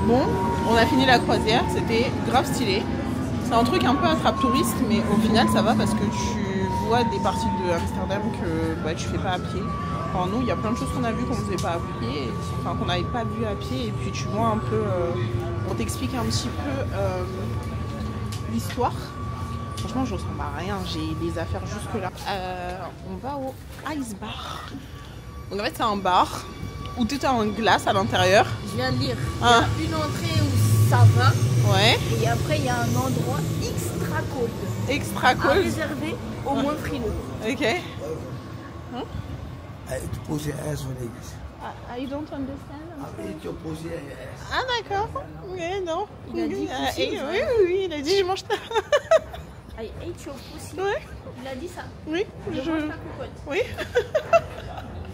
Bon, on a fini la croisière, c'était grave stylé. C'est un truc un peu attrape-touriste, mais au final ça va parce que tu vois des parties de Amsterdam que bah, tu fais pas à pied. Enfin, nous, il y a plein de choses qu'on a vues qu'on faisait pas à pied, enfin qu'on n'avait pas vu à pied, et puis tu vois un peu, on t'explique un petit peu l'histoire. Franchement, je ressemble à rien, j'ai des affaires jusque là. On va au Ice Bar. Donc en fait, c'est un bar où tout est en glace à l'intérieur. Je viens de lire. Il y a une entrée où ça va. Ouais. Et après, il y a un endroit extra cold. Extra cold. À réserver au moins frileux. Ok. Tu poses S voor niks. I don't understand. Tu poses S. Ah d'accord. Ok, non. Il a dit oui, il a dit je mange ça. I ate your pussy. Ouais. Il a dit ça. Oui. Je mange ta cocotte. Oui.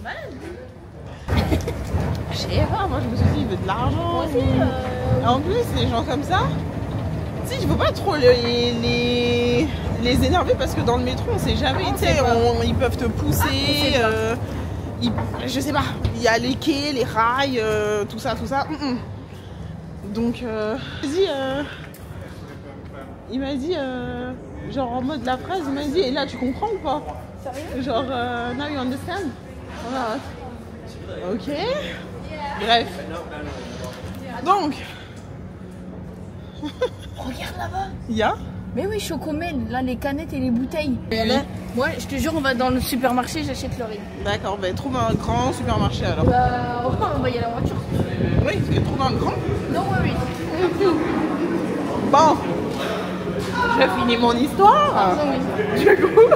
Malade. Je sais pas, moi je me suis dit il veut de l'argent. Moi aussi, En plus, les gens comme ça, tu sais, il faut pas trop les énerver parce que dans le métro on sait jamais, tu sais, ils peuvent te pousser. Je sais pas, il y a les quais, les rails, tout ça. Donc, il m'a dit, genre en mode la phrase, il m'a dit, et là tu comprends ou pas? Sérieux? Genre, now you understand? Voilà. Ok. Bref. Donc. Regarde là-bas. Il y a? Mais oui, Chocomel, là les canettes et les bouteilles. Moi, je te jure, on va dans le supermarché, j'achète le riz. D'accord, bah trouve un grand supermarché alors. On va y aller en voiture. Oui, tu trouves un grand? Non, oui. Bon. J'ai fini mon histoire. Du coup,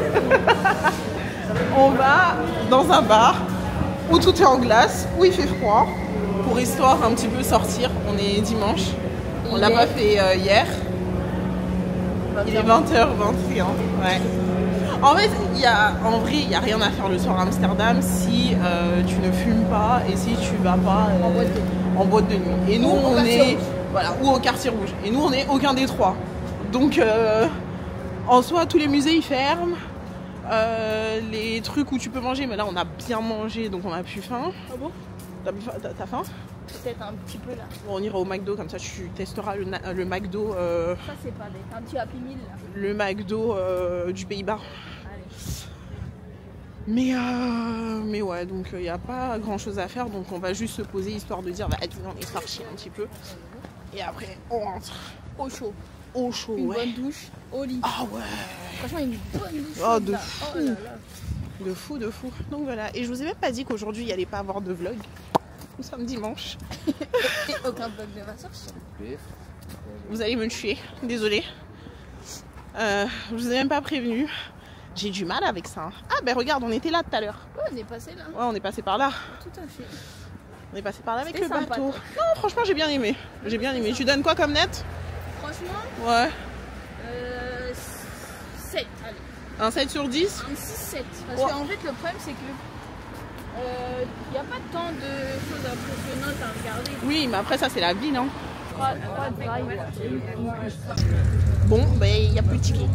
on va dans un bar où tout est en glace, où il fait froid, pour histoire un petit peu sortir. On est dimanche, on l'a pas fait hier. Il est 20h21. Ouais. En fait, il n'y a rien à faire le soir à Amsterdam si tu ne fumes pas et si tu vas pas en boîte de nuit. Et nous, on est ou au quartier rouge. Et nous, on est aucun des trois. Donc, en soi, tous les musées ils ferment. Les trucs où tu peux manger, mais là on a bien mangé donc on a plus faim. Ah bon? T'as faim? Peut-être un petit peu là. Bon, on ira au McDo, comme ça tu testeras le McDo. Ça c'est pas bête, un petit Happy Meal là. Le McDo du Pays-Bas. Mais ouais, donc il n'y a pas grand chose à faire, donc on va juste se poser histoire de dire, bah on est sorti un petit peu. Et après on rentre. Au chaud. Au chaud, une bonne douche, au lit. Ah ouais. Franchement, une bonne douche. Oh, de là. fou. Oh là là. De fou, de fou. Donc voilà. Et je vous ai même pas dit qu'aujourd'hui, il n'y allait pas avoir de vlog. Nous sommes dimanche. Et aucun vlog ne va sortir. Vous allez me tuer. Désolée. Je vous ai même pas prévenu. J'ai du mal avec ça. Ah ben regarde, on était là tout à l'heure. Ouais, on est passé là. Ouais, on est passé par là. Tout à fait. On est passé par là avec le sympa, bateau. toi. Non, franchement, j'ai bien aimé. J'ai bien aimé. Tu donnes quoi comme net? Franchement, Ouais. 7, allez. Un 7 sur 10? Un 6-7. Parce qu'en fait, le problème, c'est que il n'y a pas tant de choses impressionnantes à regarder. Oui, mais après, ça, c'est la vie, non? 3 drives. Bon, ben, il n'y a plus de tickets.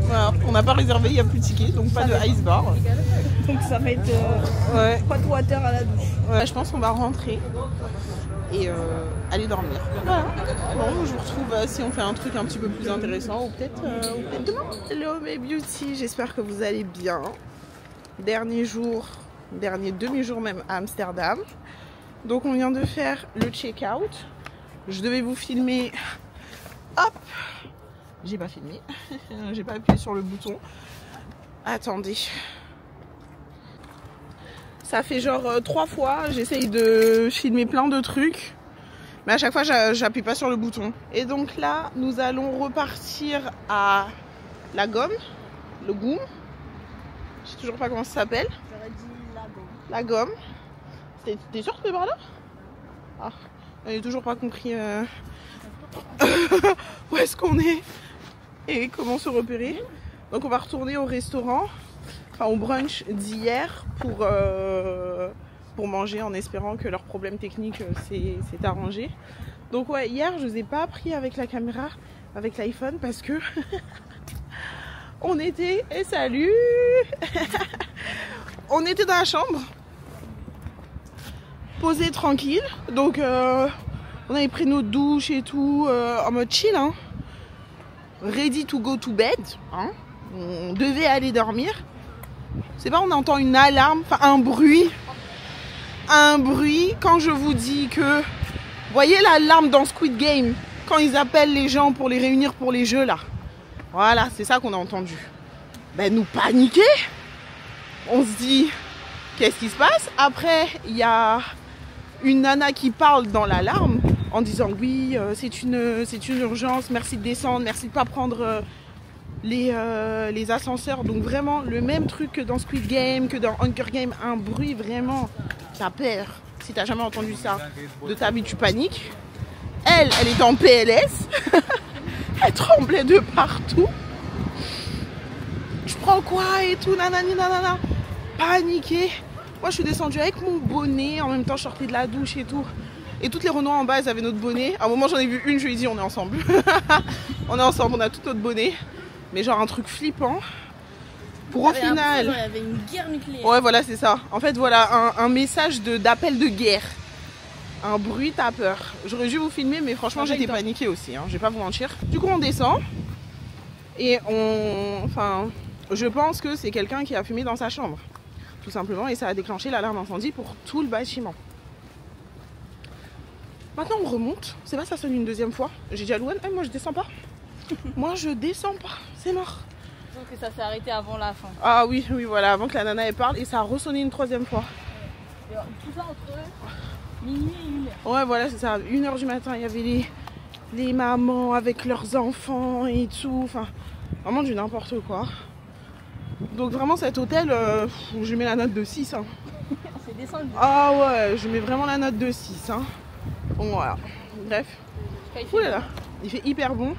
Voilà, on n'a pas réservé, il n'y a plus de tickets, donc pas de ice bar. Donc ça va être pas de water à la douche. Ouais, je pense qu'on va rentrer et aller dormir. Voilà. Bon, je vous retrouve si on fait un truc un petit peu plus intéressant ou peut-être demain. Hello mes beauty, j'espère que vous allez bien. Dernier jour, dernier demi-jour même à Amsterdam. Donc on vient de faire le check-out. Je devais vous filmer. Hop! J'ai pas filmé. J'ai pas appuyé sur le bouton. Attendez. Ça fait genre 3 fois. J'essaye de filmer plein de trucs. Mais à chaque fois, j'appuie pas sur le bouton. Et donc là, nous allons repartir à la gomme. Le goum. Je sais toujours pas comment ça s'appelle. J'aurais dit la gomme. La gomme. T'es sûr que c'est par là? Ah, j'ai toujours pas compris où est-ce qu'on est et comment se repérer. Donc on va retourner au restaurant, enfin au brunch d'hier pour manger en espérant que leur problème technique s'est arrangé. Donc ouais, hier je vous ai pas pris avec la caméra, avec l'iPhone parce que on était, et salut on était dans la chambre posé tranquille, donc on avait pris nos douches et tout en mode chill, hein. Ready to go to bed, hein. On devait aller dormir. C'est pas, on entend une alarme, enfin un bruit quand je vous dis que, voyez l'alarme dans Squid Game quand ils appellent les gens pour les réunir pour les jeux là, voilà, c'est ça qu'on a entendu. Ben nous paniquer, on se dit qu'est-ce qui se passe. Après il y a une nana qui parle dans l'alarme en disant oui, c'est une urgence, merci de descendre, merci de pas prendre les ascenseurs. Donc vraiment le même truc que dans Squid Game, que dans Hunger Game, un bruit vraiment, t'as peur. Si t'as jamais entendu ça de ta vie, tu paniques. Elle est en PLS. Elle tremblait de partout. Je prends quoi et tout, nanani nanana. Paniquée. Moi je suis descendue avec mon bonnet, en même temps je sortais de la douche et tout. Et toutes les Renois en bas, elles avaient notre bonnet. À un moment j'en ai vu une, je lui ai dit on est ensemble. On est ensemble, on a tout notre bonnet. Mais genre un truc flippant. Pour au final... Il y avait une guerre nucléaire. Ouais voilà, c'est ça. En fait voilà, un message d'appel de guerre. Un bruit, t'as peur. J'aurais dû vous filmer, mais franchement j'étais paniquée aussi, hein, je vais pas vous mentir. Du coup on descend. Et enfin, je pense que c'est quelqu'un qui a fumé dans sa chambre. Tout simplement, et ça a déclenché l'alarme incendie pour tout le bâtiment. Maintenant on remonte, c'est pas ça sonne une deuxième fois. J'ai dit à Louane, moi je descends pas. Moi je descends pas, c'est mort. Donc que ça s'est arrêté avant la fin. Ah oui, oui voilà, avant que la nana elle parle, et ça a ressonné une troisième fois. Et tout ça entre minuit et 1h. Ouais voilà, c'est ça, 1h du matin, il y avait les mamans avec leurs enfants et tout, enfin vraiment du n'importe quoi. Donc vraiment cet hôtel, je mets la note de 6. Hein. C'est descendu. Ah ouais, je mets vraiment la note de 6. Hein. Bon voilà, bref. Ouh là là, il fait hyper bon.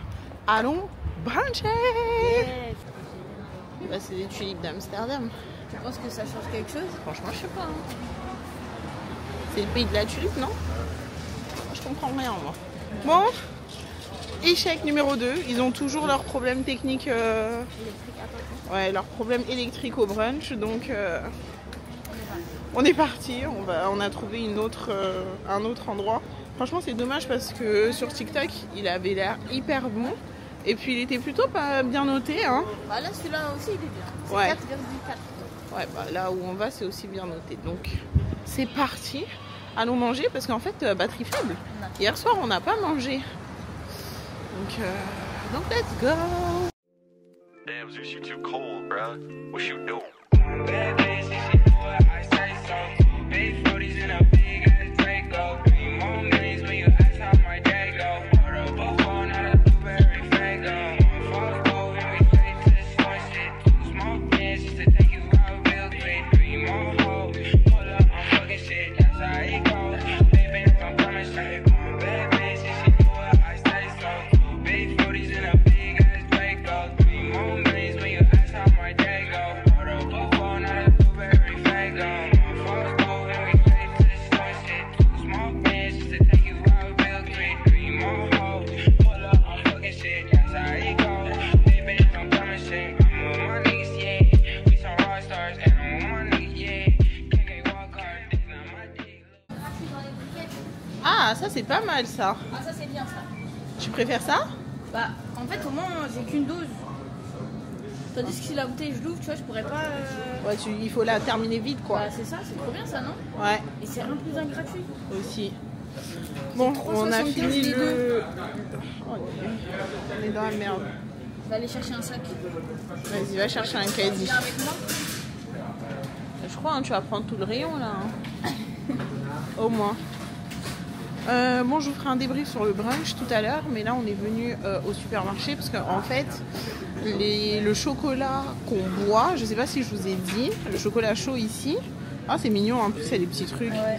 Allons bruncher. Yes. Bah, c'est les tulipes d'Amsterdam. Tu penses que ça change quelque chose? Franchement, je sais pas. Hein. C'est le pays de la tulipe, non? Je comprends rien moi. Bon, échec numéro 2. Ils ont toujours leurs problèmes techniques. Ouais, leurs problèmes électriques au brunch. Donc, on est parti. On a trouvé un autre endroit. Franchement, c'est dommage parce que sur TikTok, il avait l'air hyper bon. Et puis, il était plutôt pas bien noté. Hein. Bah là, celui-là aussi, il est bien. C'est ouais. 4,4. Ouais, bah là où on va, c'est aussi bien noté. Donc, c'est parti. Allons manger parce qu'en fait, batterie faible. Hier soir, on n'a pas mangé. Donc, let's go. Damn, Zeus, you too cold, bro. What you doing? Ah, ça c'est pas mal ça. Ah, ça c'est bien ça. Tu préfères ça? Bah, en fait, au moins j'ai qu'une dose. Tandis que si la bouteille je l'ouvre, tu vois, je pourrais pas. Ouais, il faut la terminer vite quoi. Bah, c'est ça, c'est trop bien ça, non? Ouais. Et c'est rien de plus gratuit. Aussi. Bon, on a fini le. Oh, on est dans la merde. Je vais aller chercher un sac. Vas-y, va chercher un caddie. Viens avec moi. Je crois, hein, tu vas prendre tout le rayon là. Hein. Au moins. Bon, je vous ferai un débrief sur le brunch tout à l'heure, mais là on est venu au supermarché parce qu'en fait, le chocolat qu'on boit, je sais pas si je vous ai dit, le chocolat chaud ici, ah c'est mignon en plus, il y a des petits trucs. Ouais.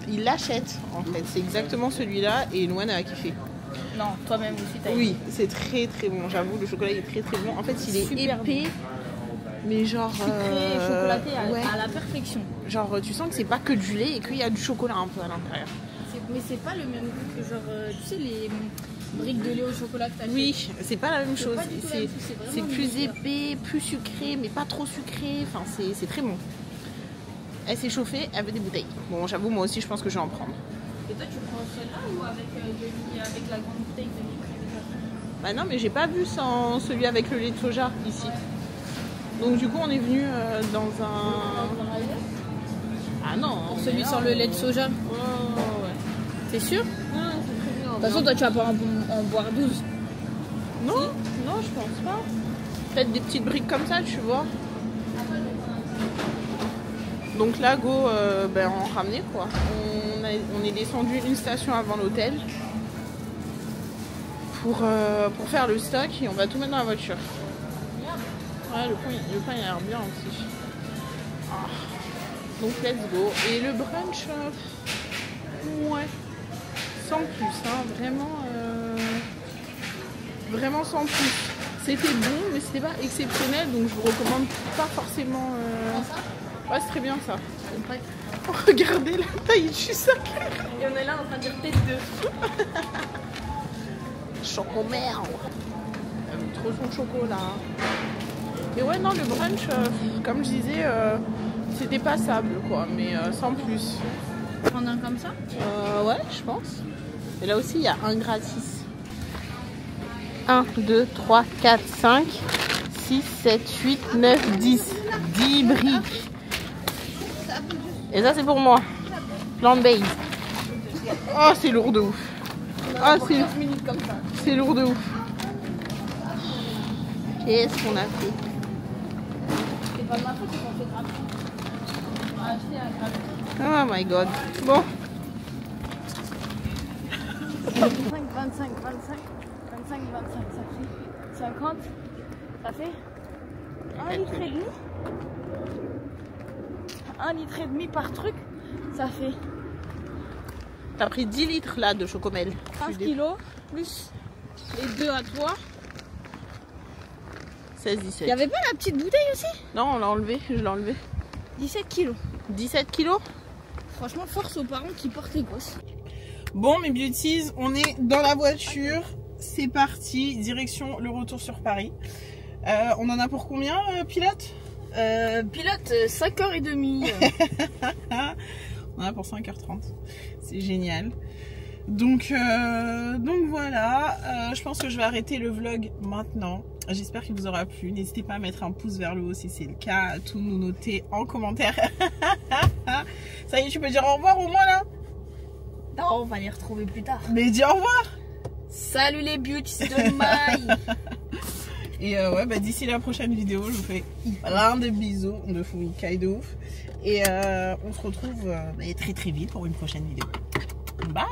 Il l'achète en fait, c'est exactement celui-là et Louane a kiffé. Non, toi-même aussi t'as. Oui, c'est très très bon, j'avoue, le chocolat il est très très bon. En fait, il est super épais. Bon. Mais genre chocolaté ouais. à la perfection. Genre tu sens que c'est pas que du lait et qu'il y a du chocolat un peu à l'intérieur. Mais c'est pas le même goût que genre tu sais les briques de lait au chocolat que t'achètes. Oui, c'est pas la même chose. C'est plus différent. épais, plus sucré, mais pas trop sucré. Enfin, c'est très bon. Elle s'est chauffée, elle veut des bouteilles. Bon, j'avoue, moi aussi, je pense que je vais en prendre. Et toi, tu prends celle-là ou avec la grande bouteille de lait? Bah non, mais j'ai pas vu sans celui avec le lait de soja ici. Donc du coup, on est venu dans un... Ah non. Pour celui sur le lait de soja. Oh, ouais. T'es sûr? Ouais, c'est très bien. De toute façon, toi, tu vas pas en boire 12. Non, non, je pense pas. Peut-être des petites briques comme ça, tu vois. Donc là, go, on ramenait quoi. On est descendu une station avant l'hôtel pour faire le stock et on va tout mettre dans la voiture. Ouais, le pain il a l'air bien aussi. Ah. Donc let's go. Et le brunch, ouais, sans plus, hein, vraiment sans plus. C'était bon, mais c'était pas exceptionnel, donc je vous recommande pas forcément. Ouais, c'est très bien ça. Oh, regardez la taille du sac. Et on est là en train de dire tête de. Chocomel. Trop son chocolat. Mais ouais, non, le brunch, comme je disais, c'était passable quoi, mais sans plus. Prendre un comme ça? Ouais, je pense. Et là aussi, il y a un gratis. 1, 2, 3, 4, 5, 6, 7, 8, 9, 10. 10 briques. Et ça, c'est pour moi. Plant-based. Oh, c'est lourd de ouf. Ah, c'est lourd de ouf. Qu'est-ce qu'on a fait? C'est pas ma faute qu'on fait gratuit. On a acheté un gratuit. Oh my god. Bon. 25, 25, 25, 25, 25, ça fait 50, ça fait 1,5 litre. 1,5 litre par truc, ça fait... T'as pris 10 litres là de chocomel. 15 kilos, plus les 2 à toi. 16, 17. Il y avait pas la petite bouteille aussi? Non, on l'a enlevé, je l'ai enlevé. 17 kilos. 17 kilos? Franchement, force aux parents qui portent les gosses. Bon, mes beauties, on est dans la voiture. C'est parti, direction le retour sur Paris. On en a pour combien, pilote? Pilote, 5h30. On en a pour 5h30. C'est génial. Donc voilà, je pense que je vais arrêter le vlog maintenant. J'espère qu'il vous aura plu. N'hésitez pas à mettre un pouce vers le haut si c'est le cas, à tout nous noter en commentaire. Ça y est, tu peux dire au revoir au moins là? Non, on va les retrouver plus tard. Mais dis au revoir. Salut les beauties de maille. Et ouais, bah d'ici la prochaine vidéo, je vous fais plein de bisous, de fou, caille de ouf. Et on se retrouve très très vite pour une prochaine vidéo. Bye.